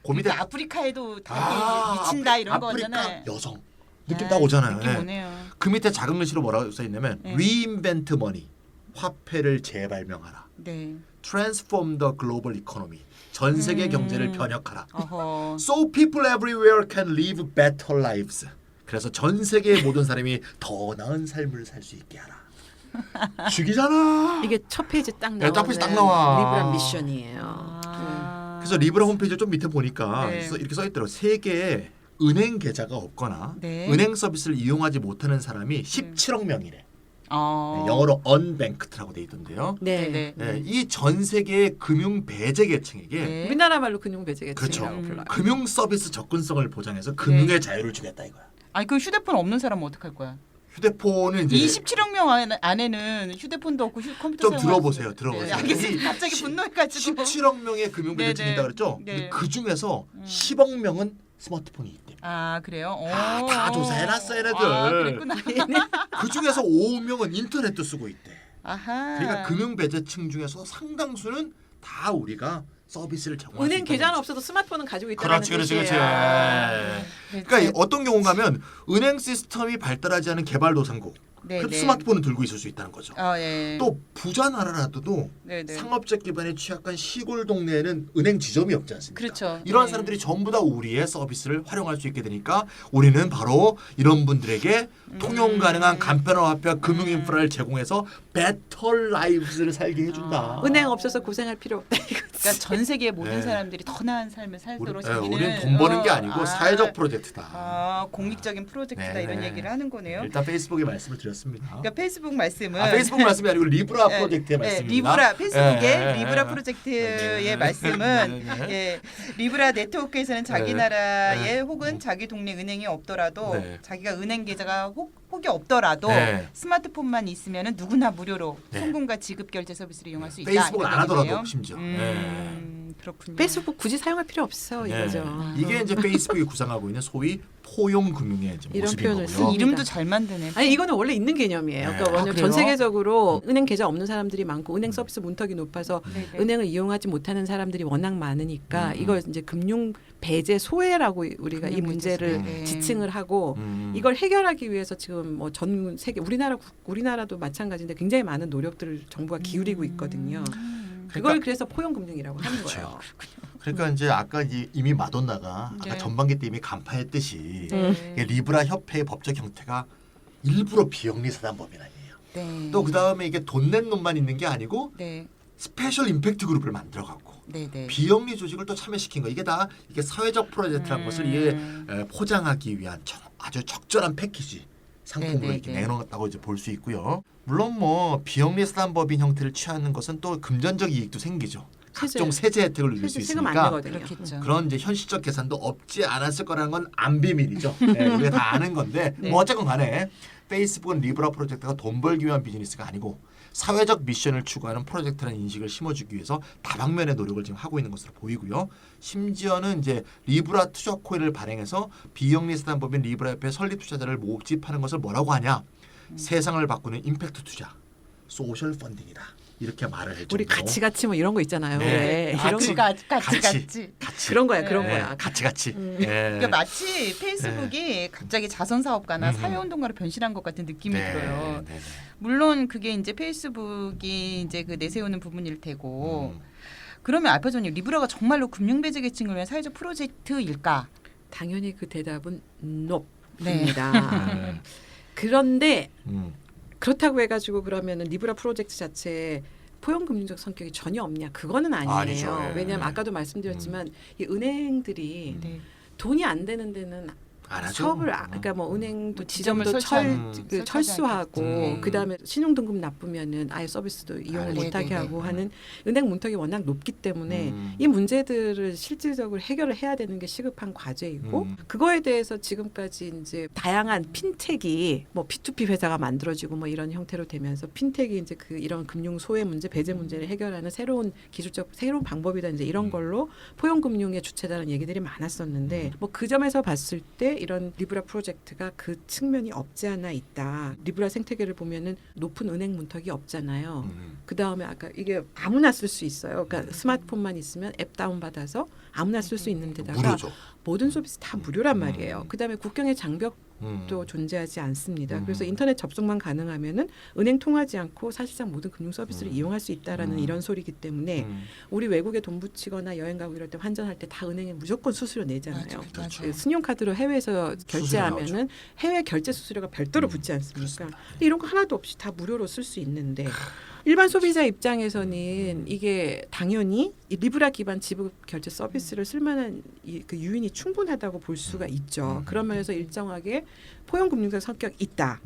[SPEAKER 2] 그 밑에
[SPEAKER 1] 그러니까 아프리카에도 다 미친다 이런
[SPEAKER 2] 아프리카
[SPEAKER 1] 거잖아요.
[SPEAKER 2] 여성 느낌 딱 오잖아요.
[SPEAKER 1] 느낌
[SPEAKER 2] 예.
[SPEAKER 1] 오네요.
[SPEAKER 2] 그 밑에 작은 글씨로 뭐라고 써 있냐면
[SPEAKER 1] 네.
[SPEAKER 2] Reinvent Money 화폐를 재발명하라.
[SPEAKER 1] 네.
[SPEAKER 2] Transform the global economy 전 세계 경제를 변혁하라.
[SPEAKER 1] 어허.
[SPEAKER 2] So people everywhere can live better lives. 그래서 전 세계의 모든 사람이 더 나은 삶을 살 수 있게 하라. 죽이잖아.
[SPEAKER 3] 이게 첫 페이지 딱
[SPEAKER 2] 네,
[SPEAKER 3] 나오는
[SPEAKER 2] 첫 페이지 딱 나와.
[SPEAKER 3] 리브라 미션이에요.
[SPEAKER 1] 아.
[SPEAKER 2] 그래서 리브라 홈페이지 좀 밑에 보니까
[SPEAKER 1] 네.
[SPEAKER 2] 이렇게 써 있더라고요. 세계에 은행 계좌가 없거나
[SPEAKER 1] 네.
[SPEAKER 2] 은행 서비스를 이용하지 못하는 사람이 17억 명이래.
[SPEAKER 1] 어.
[SPEAKER 2] 네, 영어로 unbanked라고 돼 있던데요.
[SPEAKER 3] 네.
[SPEAKER 1] 네.
[SPEAKER 2] 네, 이 전 세계의 금융 배제 계층에게
[SPEAKER 1] 네.
[SPEAKER 3] 우리나라 말로 금융 배제
[SPEAKER 2] 그렇죠.
[SPEAKER 3] 계층이라고 불러요.
[SPEAKER 2] 금융 서비스 접근성을 보장해서 금융의
[SPEAKER 1] 네.
[SPEAKER 2] 자유를 주겠다 이거야.
[SPEAKER 1] 아니 그 휴대폰 없는 사람은 어떡할 거야?
[SPEAKER 2] 휴대폰은 이제
[SPEAKER 1] 이 17억 명 안에는 휴대폰도 없고 컴퓨터
[SPEAKER 2] 좀
[SPEAKER 1] 사용할
[SPEAKER 2] 들어보세요.
[SPEAKER 1] 수-
[SPEAKER 2] 들어보세요.
[SPEAKER 1] 네, 알겠습니다. 갑자기 분노해가지고
[SPEAKER 2] 17억 명의 금융 배제
[SPEAKER 1] 네,
[SPEAKER 2] 중이다
[SPEAKER 1] 네.
[SPEAKER 2] 그랬죠.
[SPEAKER 1] 네.
[SPEAKER 2] 근데 그 중에서 10억 명은 스마트폰이 있대.
[SPEAKER 1] 아 그래요?
[SPEAKER 2] 다 조사해놨어, 얘네들.
[SPEAKER 1] 아, 그랬구나.
[SPEAKER 2] 그 중에서 5억 명은 인터넷도 쓰고 있대.
[SPEAKER 1] 아하.
[SPEAKER 2] 그러니까 금융 배제층 중에서 상당수는 다 우리가 서비스를 제공할 수
[SPEAKER 3] 은행
[SPEAKER 2] 있다는
[SPEAKER 3] 계좌는
[SPEAKER 2] 거지.
[SPEAKER 3] 없어도 스마트폰은 가지고 있다는
[SPEAKER 2] 그렇지, 그렇지,
[SPEAKER 3] 뜻이에요.
[SPEAKER 2] 그렇지.
[SPEAKER 1] 네,
[SPEAKER 2] 그러니까 어떤 경우가면 은행 시스템이 발달하지 않은 개발도상국
[SPEAKER 1] 네,
[SPEAKER 2] 그래도
[SPEAKER 1] 네.
[SPEAKER 2] 스마트폰을 들고 있을 수 있다는 거죠.
[SPEAKER 1] 아, 예.
[SPEAKER 2] 또 부자 나라라도
[SPEAKER 1] 네, 네.
[SPEAKER 2] 상업적 기반에 취약한 시골 동네에는 은행 지점이 없지 않습니까?
[SPEAKER 1] 그렇죠.
[SPEAKER 2] 이런
[SPEAKER 1] 네.
[SPEAKER 2] 사람들이 전부 다 우리의 서비스를 활용할 수 있게 되니까 우리는 바로 이런 분들에게 통용 가능한 간편한 화폐와 금융 인프라를 제공해서 better lives를 살게 해준다.
[SPEAKER 3] 은행 없어서 고생할 필요 없다 이거지.
[SPEAKER 1] 그러니까 전 세계의 모든
[SPEAKER 2] 네.
[SPEAKER 1] 사람들이 더 나은 삶을 살도록 자기는
[SPEAKER 2] 우리는 돈 버는 게 아니고
[SPEAKER 1] 아,
[SPEAKER 2] 사회적 프로젝트다.
[SPEAKER 1] 아, 공익적인 프로젝트다
[SPEAKER 2] 네,
[SPEAKER 1] 이런
[SPEAKER 2] 네.
[SPEAKER 1] 얘기를 하는 거네요.
[SPEAKER 2] 일단 페이스북에 말씀을 드렸습니다.
[SPEAKER 1] 그러니까 페이스북 말씀은
[SPEAKER 2] 페이스북 말씀이 아니고 리브라
[SPEAKER 1] 예,
[SPEAKER 2] 프로젝트의
[SPEAKER 1] 예,
[SPEAKER 2] 말씀입니다.
[SPEAKER 1] 리브라 페이스북의
[SPEAKER 2] 예, 예,
[SPEAKER 1] 리브라
[SPEAKER 2] 예.
[SPEAKER 1] 프로젝트의
[SPEAKER 2] 네,
[SPEAKER 1] 말씀은
[SPEAKER 2] 네, 네.
[SPEAKER 1] 예, 리브라 네트워크에서는 자기
[SPEAKER 2] 네,
[SPEAKER 1] 나라에
[SPEAKER 2] 네.
[SPEAKER 1] 혹은 자기 동네 은행이 없더라도
[SPEAKER 2] 네.
[SPEAKER 1] 자기가 은행 계좌가 혹이 없더라도
[SPEAKER 2] 네.
[SPEAKER 1] 스마트폰만 있으면 누구나 무료로
[SPEAKER 2] 네.
[SPEAKER 1] 송금과 지급 결제 서비스를 이용할 수 있다.
[SPEAKER 2] 페이스북을
[SPEAKER 1] 이런
[SPEAKER 2] 안 하더라도
[SPEAKER 1] 얘기네요.
[SPEAKER 2] 심지어.
[SPEAKER 1] 그렇군요.
[SPEAKER 3] 페이스북 굳이 사용할 필요 없어
[SPEAKER 2] 네.
[SPEAKER 3] 이거죠.
[SPEAKER 2] 이게 이제 페이스북이 구상하고 있는 소위 포용 금융의 이제
[SPEAKER 3] 이런
[SPEAKER 2] 모습인
[SPEAKER 3] 표현을
[SPEAKER 2] 거고요.
[SPEAKER 3] 쓰니-
[SPEAKER 1] 이름도 잘 만드네.
[SPEAKER 3] 아니 이거는 원래 있는 개념이에요.
[SPEAKER 2] 네.
[SPEAKER 3] 그러니까
[SPEAKER 1] 아,
[SPEAKER 3] 왜냐면
[SPEAKER 1] 그래요?
[SPEAKER 3] 전 세계적으로 은행 계좌 없는 사람들이 많고 은행 서비스 문턱이 높아서
[SPEAKER 1] 네, 네.
[SPEAKER 3] 은행을 이용하지 못하는 사람들이 워낙 많으니까 이걸 이제 금융 배제 소외라고 우리가 이
[SPEAKER 1] 금융 배제
[SPEAKER 3] 문제를
[SPEAKER 1] 소외. 네.
[SPEAKER 3] 지칭을 하고
[SPEAKER 2] 음.
[SPEAKER 3] 이걸 해결하기 위해서 지금 뭐 전 세계 우리나라도 마찬가지인데 굉장히 많은 노력들을 정부가 기울이고 있거든요. 그걸 그래서 포용 금융이라고 하는
[SPEAKER 2] 그렇죠.
[SPEAKER 3] 거예요.
[SPEAKER 2] 그러니까 이제 아까 이미 마돈나가 아까
[SPEAKER 1] 네.
[SPEAKER 2] 전반기 때 이미 간파했듯이
[SPEAKER 1] 네.
[SPEAKER 2] 이게 리브라 협회의 법적 형태가 일부러 비영리 사단법인 아니에요.
[SPEAKER 1] 네.
[SPEAKER 2] 또 그 다음에 이게 돈 낸 놈만 있는 게 아니고
[SPEAKER 1] 네.
[SPEAKER 2] 스페셜 임팩트 그룹을 만들어갖고
[SPEAKER 1] 네, 네.
[SPEAKER 2] 비영리 조직을 또 참여시킨 거. 이게 다 이게 사회적 프로젝트라는 것을 이게 포장하기 위한 아주 적절한 패키지 상품으로
[SPEAKER 1] 네, 네,
[SPEAKER 2] 이렇게
[SPEAKER 1] 네.
[SPEAKER 2] 내놓았다고 이제 볼 수 있고요. 물론 뭐 비영리 사단법인 형태를 취하는 것은 또 금전적 이익도 생기죠. 각종 세제 혜택을 누릴 수
[SPEAKER 3] 세금 안
[SPEAKER 2] 있으니까
[SPEAKER 3] 내거든요.
[SPEAKER 1] 그렇겠죠.
[SPEAKER 2] 그런 이제 현실적 계산도 없지 않았을 거라는 건 안 비밀이죠. 네, 우리가 다 아는 건데
[SPEAKER 1] 네.
[SPEAKER 2] 뭐 어쨌건 간에 페이스북은 리브라 프로젝트가 돈 벌기 위한 비즈니스가 아니고 사회적 미션을 추구하는 프로젝트라는 인식을 심어주기 위해서 다방면의 노력을 지금 하고 있는 것으로 보이고요. 심지어는 이제 리브라 투자 코인을 발행해서 비영리 사단법인 리브라 협회 설립 투자자를 모집하는 것을 뭐라고 하냐? 세상을 바꾸는 임팩트 투자, 소셜 펀딩이다. 이렇게 말을 해줘.
[SPEAKER 3] 우리 같이 뭐 이런 거 있잖아요.
[SPEAKER 2] 네.
[SPEAKER 3] 왜 이런
[SPEAKER 2] 같이.
[SPEAKER 3] 거
[SPEAKER 1] 같이.
[SPEAKER 3] 그런 거야 그런
[SPEAKER 1] 네.
[SPEAKER 3] 거야.
[SPEAKER 2] 같이.
[SPEAKER 1] 그러니까 마치 페이스북이 갑자기 자선 사업가나 사회 운동가로 변신한 것 같은 느낌이 들어요.
[SPEAKER 2] 네.
[SPEAKER 1] 물론 그게 이제 페이스북이 이제 그 내세우는 부분일 테고.
[SPEAKER 2] 음.
[SPEAKER 1] 그러면 알파존님 리브라가 정말로 금융 배제 계층을 위한 사회적 프로젝트일까?
[SPEAKER 3] 당연히 그 대답은
[SPEAKER 1] 네.
[SPEAKER 3] no입니다.
[SPEAKER 2] 네.
[SPEAKER 3] 그런데
[SPEAKER 2] 음.
[SPEAKER 3] 그렇다고 해가지고 그러면은 리브라 프로젝트 자체에 포용 금융적 성격이 전혀 없냐? 그거는 아니에요.
[SPEAKER 2] 아니죠. 예.
[SPEAKER 3] 왜냐하면 아까도 말씀드렸지만 이 은행들이
[SPEAKER 1] 네.
[SPEAKER 3] 돈이 안 되는 데는
[SPEAKER 2] 안 하죠.
[SPEAKER 3] 사업을 그러니까 뭐 은행도
[SPEAKER 1] 지점을
[SPEAKER 3] 지점도
[SPEAKER 1] 설치하지
[SPEAKER 3] 철수하고
[SPEAKER 2] 않겠죠.
[SPEAKER 3] 그다음에 신용등급 나쁘면은 아예 서비스도 이용을
[SPEAKER 2] 네,
[SPEAKER 3] 못하게
[SPEAKER 1] 네,
[SPEAKER 3] 하고
[SPEAKER 1] 네.
[SPEAKER 3] 하는 은행 문턱이 워낙 높기 때문에 이 문제들을 실질적으로 해결을 해야 되는 게 시급한 과제이고 그거에 대해서 지금까지 이제 다양한 핀텍이 뭐 P2P 회사가 만들어지고 뭐 이런 형태로 되면서 핀텍이 이제 그 이런 금융 소외 문제, 배제 문제를 해결하는 새로운 기술적 새로운 방법이다 이제 이런 걸로 포용 금융의 주체다라는 얘기들이 많았었는데 뭐 그 점에서 봤을 때 이런 리브라 프로젝트가 그 측면이 없지 않아 있다. 리브라 생태계를 보면은 높은 은행 문턱이 없잖아요. 그 다음에 아까 이게 아무나 쓸 수 있어요. 그러니까 스마트폰만 있으면 앱 다운 받아서 아무나 쓸 수 있는 데다가
[SPEAKER 2] 무료죠.
[SPEAKER 3] 모든 서비스 다 무료란 말이에요. 그 다음에 국경의 장벽도 존재하지 않습니다. 그래서 인터넷 접속만 가능하면은 은행 통하지 않고 사실상 모든 금융 서비스를 이용할 수 있다라는 이런 소리이기 때문에 우리 외국에 돈 붙이거나 여행 가고 이럴 때 환전할 때 다 은행에 무조건 수수료 내잖아요.
[SPEAKER 1] 맞아요.
[SPEAKER 2] 그렇죠.
[SPEAKER 1] 맞아요.
[SPEAKER 3] 신용카드로 해외에서 결제하면은 해외 결제 수수료가 별도로 붙지 않습니까? 근데 이런 거 하나도 없이 다 무료로 쓸 수 있는데 일반 소비자 입장에서는 이게 당연히 이 리브라 기반 지급 결제 서비스를 쓸만한 그 유인이 충분하다고 볼 수가 있죠. 그런 면에서 일정하게 포용 금융적 성격이 있다.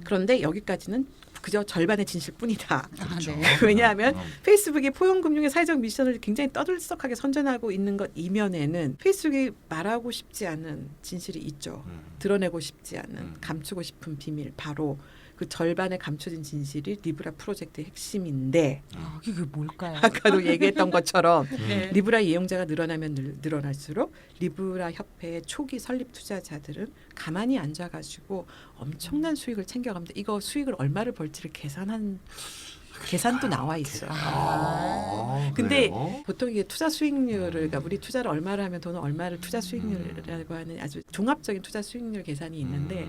[SPEAKER 3] 그런데 여기까지는 그저 절반의 진실뿐이다.
[SPEAKER 2] 그렇죠.
[SPEAKER 1] 네.
[SPEAKER 3] 왜냐하면 페이스북이 포용 금융의 사회적 미션을 굉장히 떠들썩하게 선전하고 있는 것 이면에는 페이스북이 말하고 싶지 않은 진실이 있죠. 드러내고 싶지 않은 감추고 싶은 비밀 바로 그 절반의 감춰진 진실이 리브라 프로젝트의 핵심인데
[SPEAKER 1] 아, 이게 뭘까요?
[SPEAKER 3] 아까도 얘기했던 것처럼
[SPEAKER 1] 네.
[SPEAKER 3] 리브라 이용자가 늘어나면 늘어날수록 리브라 협회의 초기 설립 투자자들은 가만히 앉아가지고 엄청난 수익을 챙겨갑니다. 이거 수익을 얼마를 벌지를 계산도 나와 있어요. 근데
[SPEAKER 2] 그래요?
[SPEAKER 3] 보통 이게 투자 수익률을 그러니까 우리 투자를 얼마를 하면 돈은 얼마를 투자 수익률이라고 하는 아주 종합적인 투자 수익률 계산이 있는데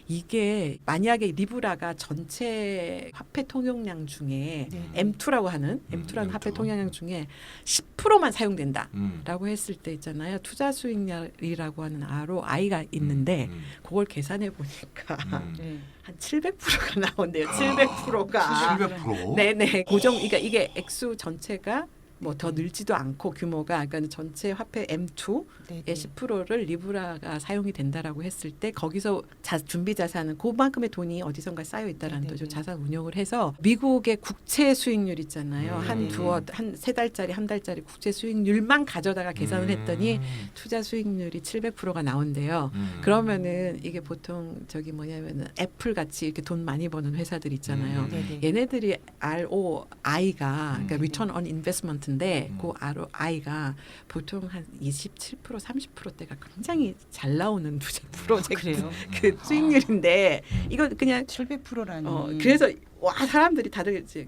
[SPEAKER 3] 이게 만약에 리브라가 전체 화폐 통용량 중에 M2라고 하는 M2라는 화폐
[SPEAKER 2] M2.
[SPEAKER 3] 통용량 중에 10%만 사용된다.
[SPEAKER 2] 음.
[SPEAKER 3] 라고 했을 때 있잖아요. 투자 수익률이라고 하는 ROI가 있는데 그걸 계산해 보니까
[SPEAKER 1] 네.
[SPEAKER 3] 한 700%가 나온대요. 700%가.
[SPEAKER 2] 700%?
[SPEAKER 3] 네네. 고정 그러니까 이게 액수 전체가 뭐 더 늘지도 않고 규모가 그러니까 전체 화폐 M2의
[SPEAKER 1] 네,
[SPEAKER 3] 10%를 리브라가 사용이 된다라고 했을 때 거기서 준비 자산은 그만큼의 돈이 어디선가 쌓여 있다라는
[SPEAKER 1] 네,
[SPEAKER 3] 거죠.
[SPEAKER 1] 네.
[SPEAKER 3] 자산 운용을 해서 미국의 국채 수익률 있잖아요. 한
[SPEAKER 2] 네.
[SPEAKER 3] 한 세 달짜리 한 달짜리 국채 수익률만 가져다가 계산을 했더니 투자 수익률이 700%가 나온대요. 그러면은 이게 보통 저기 뭐냐면은 애플 같이 이렇게 돈 많이 버는 회사들 있잖아요.
[SPEAKER 1] 네.
[SPEAKER 3] 얘네들이 ROI가 그러니까 Return on Investment인데 그 ROI가 보통 한 27% 30%대가 굉장히 잘 나오는 투자 프로젝트
[SPEAKER 1] 그래요?
[SPEAKER 3] 그 수익률인데 이거 그냥
[SPEAKER 1] 700%라니.
[SPEAKER 3] 그래서 와 사람들이 다들 이제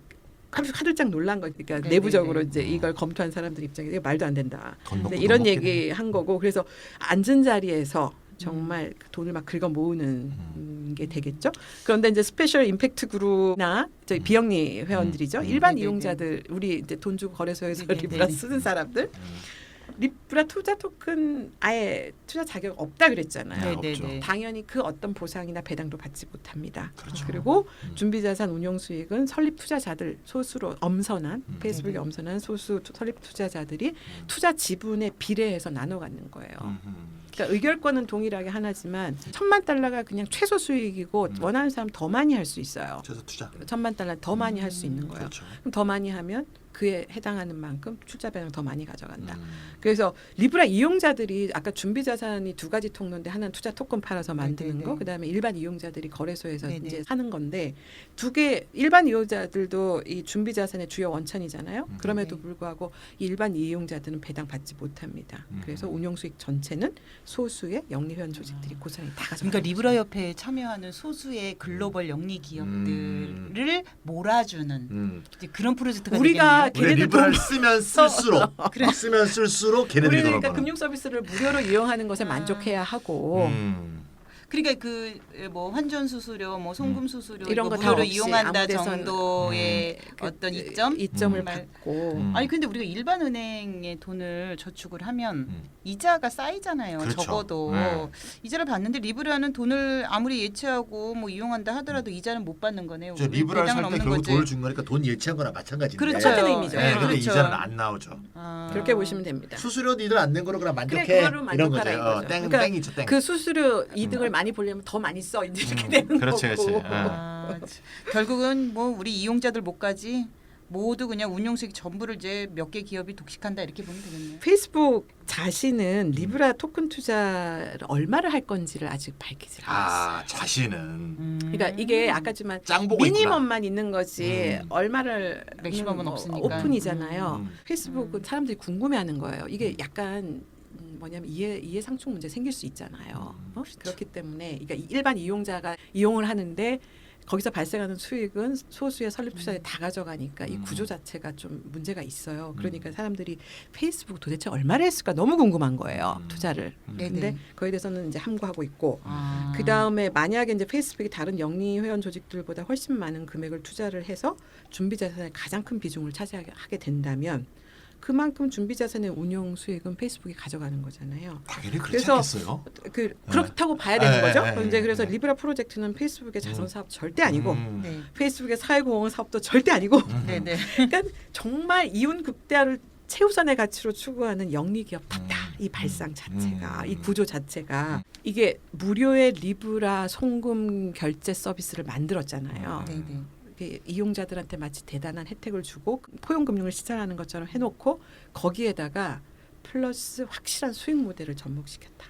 [SPEAKER 3] 화들짝 놀란 거 그러니까
[SPEAKER 1] 네네네.
[SPEAKER 3] 내부적으로 이제 이걸 검토한 사람들 입장에 이게 말도 안 된다.
[SPEAKER 2] 돈
[SPEAKER 3] 근데
[SPEAKER 2] 먹고
[SPEAKER 3] 이런
[SPEAKER 2] 돈
[SPEAKER 3] 얘기 한 거고 그래서 앉은 자리에서 정말 돈을 막 긁어 모으는 게 되겠죠. 그런데 이제 스페셜 임팩트 그룹이나 저희 비영리 회원들이죠. 일반
[SPEAKER 1] 네네네.
[SPEAKER 3] 이용자들 우리 이제 돈 주고 거래소에서
[SPEAKER 1] 네네네.
[SPEAKER 3] 리브라 쓰는 사람들 리브라 투자 토큰 아예 투자 자격 없다 그랬잖아요.
[SPEAKER 1] 네네네.
[SPEAKER 3] 당연히 그 어떤 보상이나 배당도 받지 못합니다.
[SPEAKER 2] 그렇죠.
[SPEAKER 3] 그리고 준비자산 운용 수익은 설립 투자자들 소수로 엄선한 페이스북에
[SPEAKER 1] 네네.
[SPEAKER 3] 엄선한 소수 설립 투자자들이 투자 지분에 비례해서 나눠 갖는 거예요. 그러니까 의결권은 동일하게 하나지만 $10,000가 그냥 최소 수익이고 원하는 사람 더 많이 할 수 있어요.
[SPEAKER 2] 최소 투자.
[SPEAKER 3] $10,000 더 많이 할 수 있는 거예요.
[SPEAKER 2] 그렇죠.
[SPEAKER 3] 그럼 더 많이 하면 그에 해당하는 만큼 출자 배당 더 많이 가져간다. 그래서 리브라 이용자들이 아까 준비 자산이 두 가지 통로인데 하나는 투자 토큰 팔아서 만드는
[SPEAKER 1] 네네네.
[SPEAKER 3] 거, 그다음에 일반 이용자들이 거래소에서
[SPEAKER 1] 네네.
[SPEAKER 3] 이제 하는 건데 두 개 일반 이용자들도 이 준비 자산의 주요 원천이잖아요. 그럼에도
[SPEAKER 1] 네.
[SPEAKER 3] 불구하고 이 일반 이용자들은 배당 받지 못합니다. 그래서 운용 수익 전체는 소수의 영리 회원 조직들이 고스란히 다 가져가는
[SPEAKER 1] 그러니까
[SPEAKER 3] 거죠.
[SPEAKER 1] 리브라 협회에 참여하는 소수의 글로벌 영리 기업들을 몰아주는 이제 그런 프로젝트가
[SPEAKER 3] 우리가
[SPEAKER 1] 되겠네요.
[SPEAKER 2] 우리
[SPEAKER 3] 걔네들
[SPEAKER 2] 리브라를
[SPEAKER 3] 돈-
[SPEAKER 2] 쓰면 쓸수록 쓰면 쓸수록 걔네들이
[SPEAKER 3] 우리는
[SPEAKER 2] 돈을
[SPEAKER 3] 그러니까
[SPEAKER 2] 버는.
[SPEAKER 3] 금융 서비스를 무료로 이용하는 것에 만족해야 하고
[SPEAKER 1] 그러니까 그 뭐 환전 수수료, 뭐 송금 수수료
[SPEAKER 3] 이런
[SPEAKER 1] 이거
[SPEAKER 3] 거 다
[SPEAKER 1] 무료로
[SPEAKER 3] 없이
[SPEAKER 1] 이용한다
[SPEAKER 3] 아무 데서나
[SPEAKER 1] 정도의
[SPEAKER 3] 그
[SPEAKER 1] 어떤 이점?
[SPEAKER 3] 이점을
[SPEAKER 1] 말-
[SPEAKER 3] 받고
[SPEAKER 1] 아니 근데 우리가 일반 은행에 돈을 저축을 하면 이자가 쌓이잖아요.
[SPEAKER 2] 그렇죠.
[SPEAKER 1] 적어도
[SPEAKER 2] 네.
[SPEAKER 1] 이자를 받는데 리브라는 돈을 아무리 예치하고 뭐 이용한다 하더라도 이자는 못 받는 거네요.
[SPEAKER 2] 저 리브라를
[SPEAKER 1] 배당은
[SPEAKER 2] 살 때
[SPEAKER 1] 없는
[SPEAKER 2] 결국
[SPEAKER 1] 거지.
[SPEAKER 2] 돈을 준 거니까 돈 예치한 거나 마찬가지인데.
[SPEAKER 1] 그렇죠.
[SPEAKER 3] 똑같은 의미죠.
[SPEAKER 2] 네, 근데
[SPEAKER 1] 그렇죠.
[SPEAKER 2] 이자는 안 나오죠.
[SPEAKER 1] 아.
[SPEAKER 3] 그렇게 보시면 됩니다.
[SPEAKER 2] 수수료 니들 안 낸 거로 그냥 만족해.
[SPEAKER 3] 그래 그거로
[SPEAKER 2] 이런
[SPEAKER 3] 만족하라
[SPEAKER 2] 거죠.
[SPEAKER 3] 이거죠.
[SPEAKER 2] 땡
[SPEAKER 3] 그러니까
[SPEAKER 2] 땡이죠 땡.
[SPEAKER 3] 그 수수료 이득을 많이 보려면 더 많이 써 이제 이렇게 되는
[SPEAKER 2] 그렇지,
[SPEAKER 3] 거고.
[SPEAKER 2] 그렇지.
[SPEAKER 1] 아, 결국은 뭐 우리 이용자들 목까지 모두 그냥 운용 수익 전부를 이제 몇 개 기업이 독식한다 이렇게 보면 되겠네요.
[SPEAKER 3] 페이스북 자신은 리브라 토큰 투자를 얼마를 할 건지를 아직 밝히지 않았어요.
[SPEAKER 2] 아 자신은
[SPEAKER 3] 그러니까 이게 아까지만
[SPEAKER 2] 짱 보고
[SPEAKER 3] 미니멈만 있는 거지 얼마를
[SPEAKER 1] 맥시멈은
[SPEAKER 3] 뭐
[SPEAKER 1] 없으니까.
[SPEAKER 3] 오픈이잖아요. 페이스북은 사람들이 궁금해하는 거예요. 이게 약간 뭐냐면 이해 상충 문제 생길 수 있잖아요. 그렇기 때문에 그러니까 일반 이용자가 이용을 하는데 거기서 발생하는 수익은 소수의 설립 투자에 다 가져가니까 이 구조 자체가 좀 문제가 있어요. 그러니까 사람들이 페이스북 도대체 얼마를 했을까 너무 궁금한 거예요. 투자를.
[SPEAKER 1] 네네.
[SPEAKER 3] 근데 거기에 대해서는 이제 함구하고 있고
[SPEAKER 1] 아.
[SPEAKER 3] 그 다음에 만약에 이제 페이스북이 다른 영리 회원 조직들보다 훨씬 많은 금액을 투자를 해서 준비 자산의 가장 큰 비중을 차지하게 된다면 그만큼 준비 자산의 운용 수익은 페이스북이 가져가는 거잖아요.
[SPEAKER 2] 당연히 그렇지
[SPEAKER 3] 그래서
[SPEAKER 2] 않겠어요?
[SPEAKER 3] 그렇다고 봐야 되는 거죠. 이제 그래서
[SPEAKER 2] 네.
[SPEAKER 3] 리브라 프로젝트는 페이스북의 자선 사업 절대 아니고
[SPEAKER 1] 네.
[SPEAKER 3] 페이스북의 사회공헌 사업도 절대 아니고
[SPEAKER 1] 네네.
[SPEAKER 3] 그러니까 정말 이윤 극대화를 최우선의 가치로 추구하는 영리 기업답다. 이 발상 자체가 이 구조 자체가 이게 무료의 리브라 송금 결제 서비스를 만들었잖아요.
[SPEAKER 1] 네네.
[SPEAKER 3] 이용자들한테 마치 대단한 혜택을 주고 포용 금융을 시작하는 것처럼 해놓고 거기에다가 플러스 확실한 수익 모델을 접목시켰다.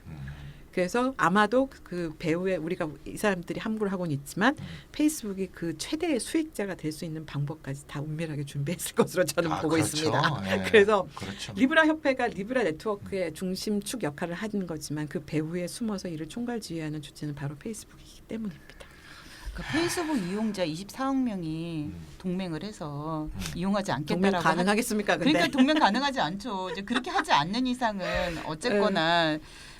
[SPEAKER 3] 그래서 아마도 그 배후에 우리가 이 사람들이 함구를 하고는 있지만 페이스북이 그 최대의 수익자가 될 수 있는 방법까지 다 은밀하게 준비했을 것으로 저는 보고
[SPEAKER 2] 그렇죠.
[SPEAKER 3] 있습니다.
[SPEAKER 2] 예.
[SPEAKER 3] 그래서
[SPEAKER 2] 그렇죠.
[SPEAKER 3] 리브라 협회가 리브라 네트워크의 중심축 역할을 하는 거지만 그 배후에 숨어서 이를 총괄지휘하는 주체는 바로 페이스북이기 때문입니다.
[SPEAKER 1] 그러니까 페이스북 이용자 24억 명이 동맹을 해서 이용하지
[SPEAKER 3] 동맹
[SPEAKER 1] 않겠다라고
[SPEAKER 3] 가능하겠습니까? 근데
[SPEAKER 1] 그러니까 동맹 가능하지 않죠. 이제 그렇게 하지 않는 이상은 어쨌거나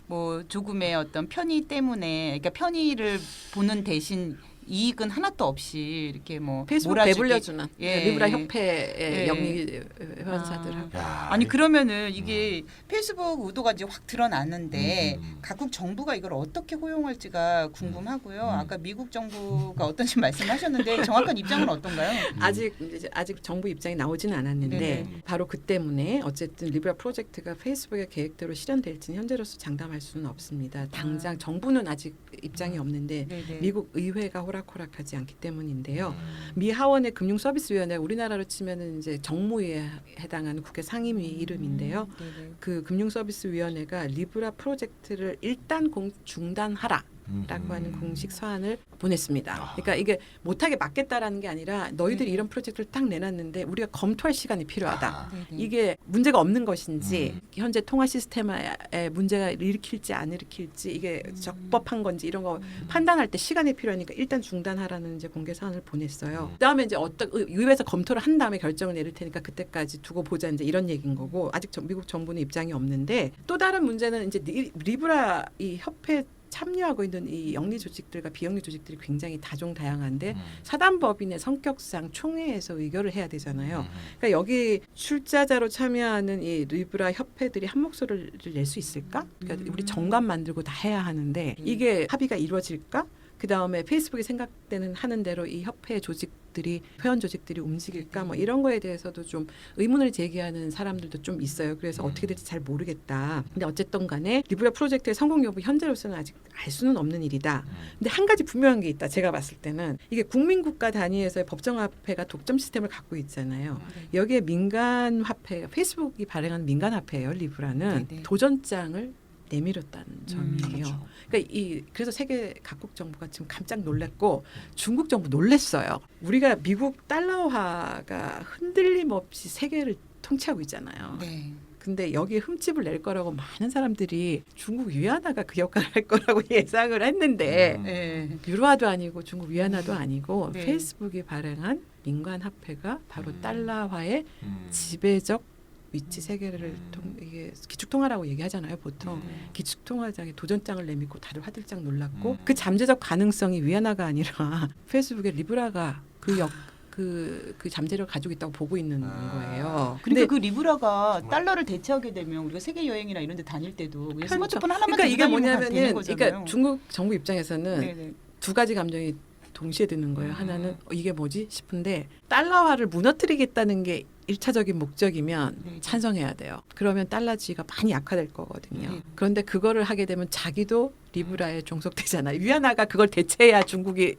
[SPEAKER 1] 뭐 조금의 어떤 편의 때문에 그러니까 편의를 보는 대신 이익은 하나도 없이 이렇게 뭐
[SPEAKER 3] 페이스북
[SPEAKER 1] 몰아주기.
[SPEAKER 3] 배불려주는
[SPEAKER 1] 예.
[SPEAKER 3] 리브라 협회의
[SPEAKER 1] 예.
[SPEAKER 3] 영리 회원사들하고
[SPEAKER 2] 야,
[SPEAKER 1] 아니 그러면은 이게 페이스북 의도가 이제 확 드러났는데
[SPEAKER 2] 음.
[SPEAKER 1] 각국 정부가 이걸 어떻게 호용할지가 궁금하고요. 아까 미국 정부가 어떤지 말씀하셨는데 정확한 입장은 어떤가요?
[SPEAKER 3] 아직 정부 입장이 나오지는 않았는데
[SPEAKER 1] 네네.
[SPEAKER 3] 바로 그 때문에 어쨌든 리브라 프로젝트가 페이스북의 계획대로 실현될지는 현재로서 장담할 수는 없습니다. 당장 정부는 아직 입장이 없는데
[SPEAKER 1] 네네.
[SPEAKER 3] 미국 의회가 호락호락하지 않기 때문인데요. 미 하원의 금융서비스위원회 우리나라로 치면은 이제 정무위에 해당하는 국회 상임위 이름인데요.
[SPEAKER 1] 네네.
[SPEAKER 3] 그 금융서비스위원회가 리브라 프로젝트를 일단 중단하라. 라고 하는 공식 서한을 보냈습니다. 그러니까 이게 못하게 막겠다라는 게 아니라 너희들이 이런 프로젝트를 딱 내놨는데 우리가 검토할 시간이 필요하다.
[SPEAKER 1] 네네.
[SPEAKER 3] 이게 문제가 없는 것인지 현재 통화 시스템에 문제가 일으킬지 안 일으킬지 이게 적법한 건지 이런 거 판단할 때 시간이 필요하니까 일단 중단하라는 이제 공개 사안을 보냈어요. 그다음에 이제 의회에서 검토를 한 다음에 결정을 내릴 테니까 그때까지 두고 보자 이제 이런 얘기인 거고 아직 미국 정부는 입장이 없는데 또 다른 문제는 이제 리브라 이 협회 참여하고 있는 이 영리 조직들과 비영리 조직들이 굉장히 다종다양한데 사단법인의 성격상 총회에서 의결을 해야 되잖아요. 그러니까 여기 출자자로 참여하는 이 리브라 협회들이 한 목소리를 낼 수 있을까? 그러니까 우리 정관 만들고 다 해야 하는데 이게 합의가 이루어질까? 그 다음에 페이스북이 생각되는 하는 대로 이 협회 조직들이 회원 조직들이 움직일까 뭐 이런 거에 대해서도 좀 의문을 제기하는 사람들도 좀 있어요. 그래서 어떻게 될지 잘 모르겠다. 근데 어쨌든 간에 리브라 프로젝트의 성공 여부 현재로서는 아직 알 수는 없는 일이다. 근데 한 가지 분명한 게 있다. 제가 봤을 때는 이게 국민국가 단위에서의 법정화폐가 독점 시스템을 갖고 있잖아요. 여기에 민간화폐, 페이스북이 발행한 민간화폐예요. 리브라는
[SPEAKER 1] 네네.
[SPEAKER 3] 도전장을 내밀었다는 점이에요.
[SPEAKER 2] 그렇죠.
[SPEAKER 3] 그러니까 그래서 세계 각국 정부가 지금 깜짝 놀랐고 중국 정부 놀랐어요. 우리가 미국 달러화가 흔들림 없이 세계를 통치하고 있잖아요.
[SPEAKER 1] 네.
[SPEAKER 3] 근데 여기에 흠집을 낼 거라고 많은 사람들이 중국 위안화가 그 역할을 할 거라고 예상을 했는데
[SPEAKER 1] 네.
[SPEAKER 3] 유로화도 아니고 중국 위안화도 아니고
[SPEAKER 1] 네.
[SPEAKER 3] 페이스북이 발행한 민간 화폐가 바로 달러화의 지배적 위치 세계를 이게 기축통화라고 얘기하잖아요. 보통 기축통화장에 도전장을 내밀고 다들 화들짝 놀랐고 그 잠재적 가능성이 위안화가 아니라 페이스북의 리브라가 그 잠재력을 가지고 있다고 보고 있는 거예요.
[SPEAKER 1] 그러니까 그 리브라가 달러를 대체하게 되면 우리가 세계 여행이나 이런 데 다닐 때도 그냥 스마트폰 하나만
[SPEAKER 3] 그러니까
[SPEAKER 1] 들고
[SPEAKER 3] 이게
[SPEAKER 1] 다니면 되는
[SPEAKER 3] 뭐냐면은
[SPEAKER 1] 거잖아요.
[SPEAKER 3] 그러니까 중국 정부 입장에서는
[SPEAKER 1] 네네.
[SPEAKER 3] 두 가지 감정이 동시에 드는 거예요. 하나는 이게 뭐지 싶은데 달러화를 무너뜨리겠다는 게 1차적인 목적이면
[SPEAKER 1] 네.
[SPEAKER 3] 찬성해야 돼요. 그러면 달러 지위가 많이 약화될 거거든요.
[SPEAKER 1] 네.
[SPEAKER 3] 그런데 그거를 하게 되면 자기도 리브라에 종속되잖아요. 위안화가 그걸 대체해야 중국이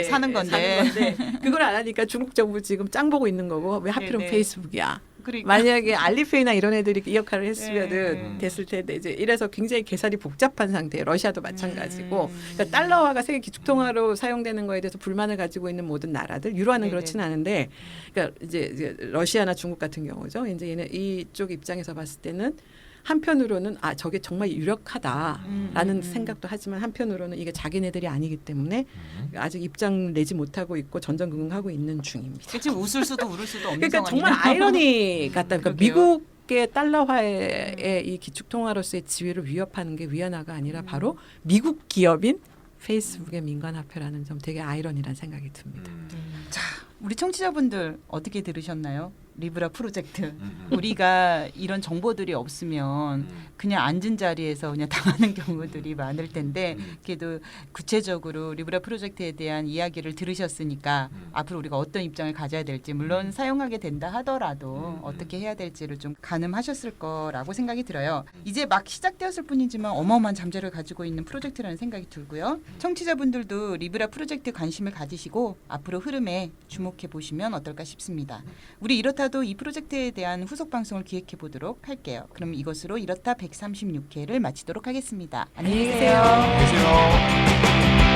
[SPEAKER 1] 사는 건데.
[SPEAKER 3] 그걸 안 하니까 중국 정부 지금 짱 보고 있는 거고 왜 하필은
[SPEAKER 1] 네, 네.
[SPEAKER 3] 페이스북이야.
[SPEAKER 1] 그러니까.
[SPEAKER 3] 만약에 알리페이나 이런 애들이 이 역할을 했으면은
[SPEAKER 1] 네.
[SPEAKER 3] 됐을 텐데 이제 이래서 굉장히 계산이 복잡한 상태예요. 러시아도 마찬가지고 그러니까 달러화가 세계 기축통화로 사용되는 거에 대해서 불만을 가지고 있는 모든 나라들 유로화는
[SPEAKER 1] 네네.
[SPEAKER 3] 그렇지는 않은데 그러니까 이제 러시아나 중국 같은 경우죠. 이제 얘네 이쪽 입장에서 봤을 때는 한편으로는 저게 정말 유력하다라는
[SPEAKER 1] 음.
[SPEAKER 3] 생각도 하지만 한편으로는 이게 자기네들이 아니기 때문에 아직 입장 내지 못하고 있고 전전긍긍하고 있는 중입니다.
[SPEAKER 1] 지금 웃을 수도 울을 수도 없는
[SPEAKER 3] 그러니까
[SPEAKER 1] 상황이네요.
[SPEAKER 3] 정말 아이러니 같다. 그러니까
[SPEAKER 1] 그러게요.
[SPEAKER 3] 미국의 달러화의 이 기축통화로서의 지위를 위협하는 게 위안화가 아니라 바로 미국 기업인 페이스북의 민간화폐라는 점 되게 아이러니란 생각이 듭니다.
[SPEAKER 1] 자, 우리 청취자분들 어떻게 들으셨나요? 리브라 프로젝트. 우리가 이런 정보들이 없으면 그냥 앉은 자리에서 그냥 당하는 경우들이 많을 텐데 그래도 구체적으로 리브라 프로젝트에 대한 이야기를 들으셨으니까 앞으로 우리가 어떤 입장을 가져야 될지 물론 사용하게 된다 하더라도 어떻게 해야 될지를 좀 가늠하셨을 거라고 생각이 들어요. 이제 막 시작되었을 뿐이지만 어마어마한 잠재를 가지고 있는 프로젝트라는 생각이 들고요. 청취자분들도 리브라 프로젝트 관심을 가지시고 앞으로 흐름에 주목해 보시면 어떨까 싶습니다. 우리 이렇다도 이 프로젝트에 대한 후속 방송을 기획해 보도록 할게요. 그럼 이것으로 이렇다 136회를 마치도록 하겠습니다. 안녕히 계세요.
[SPEAKER 2] 안녕히 계세요.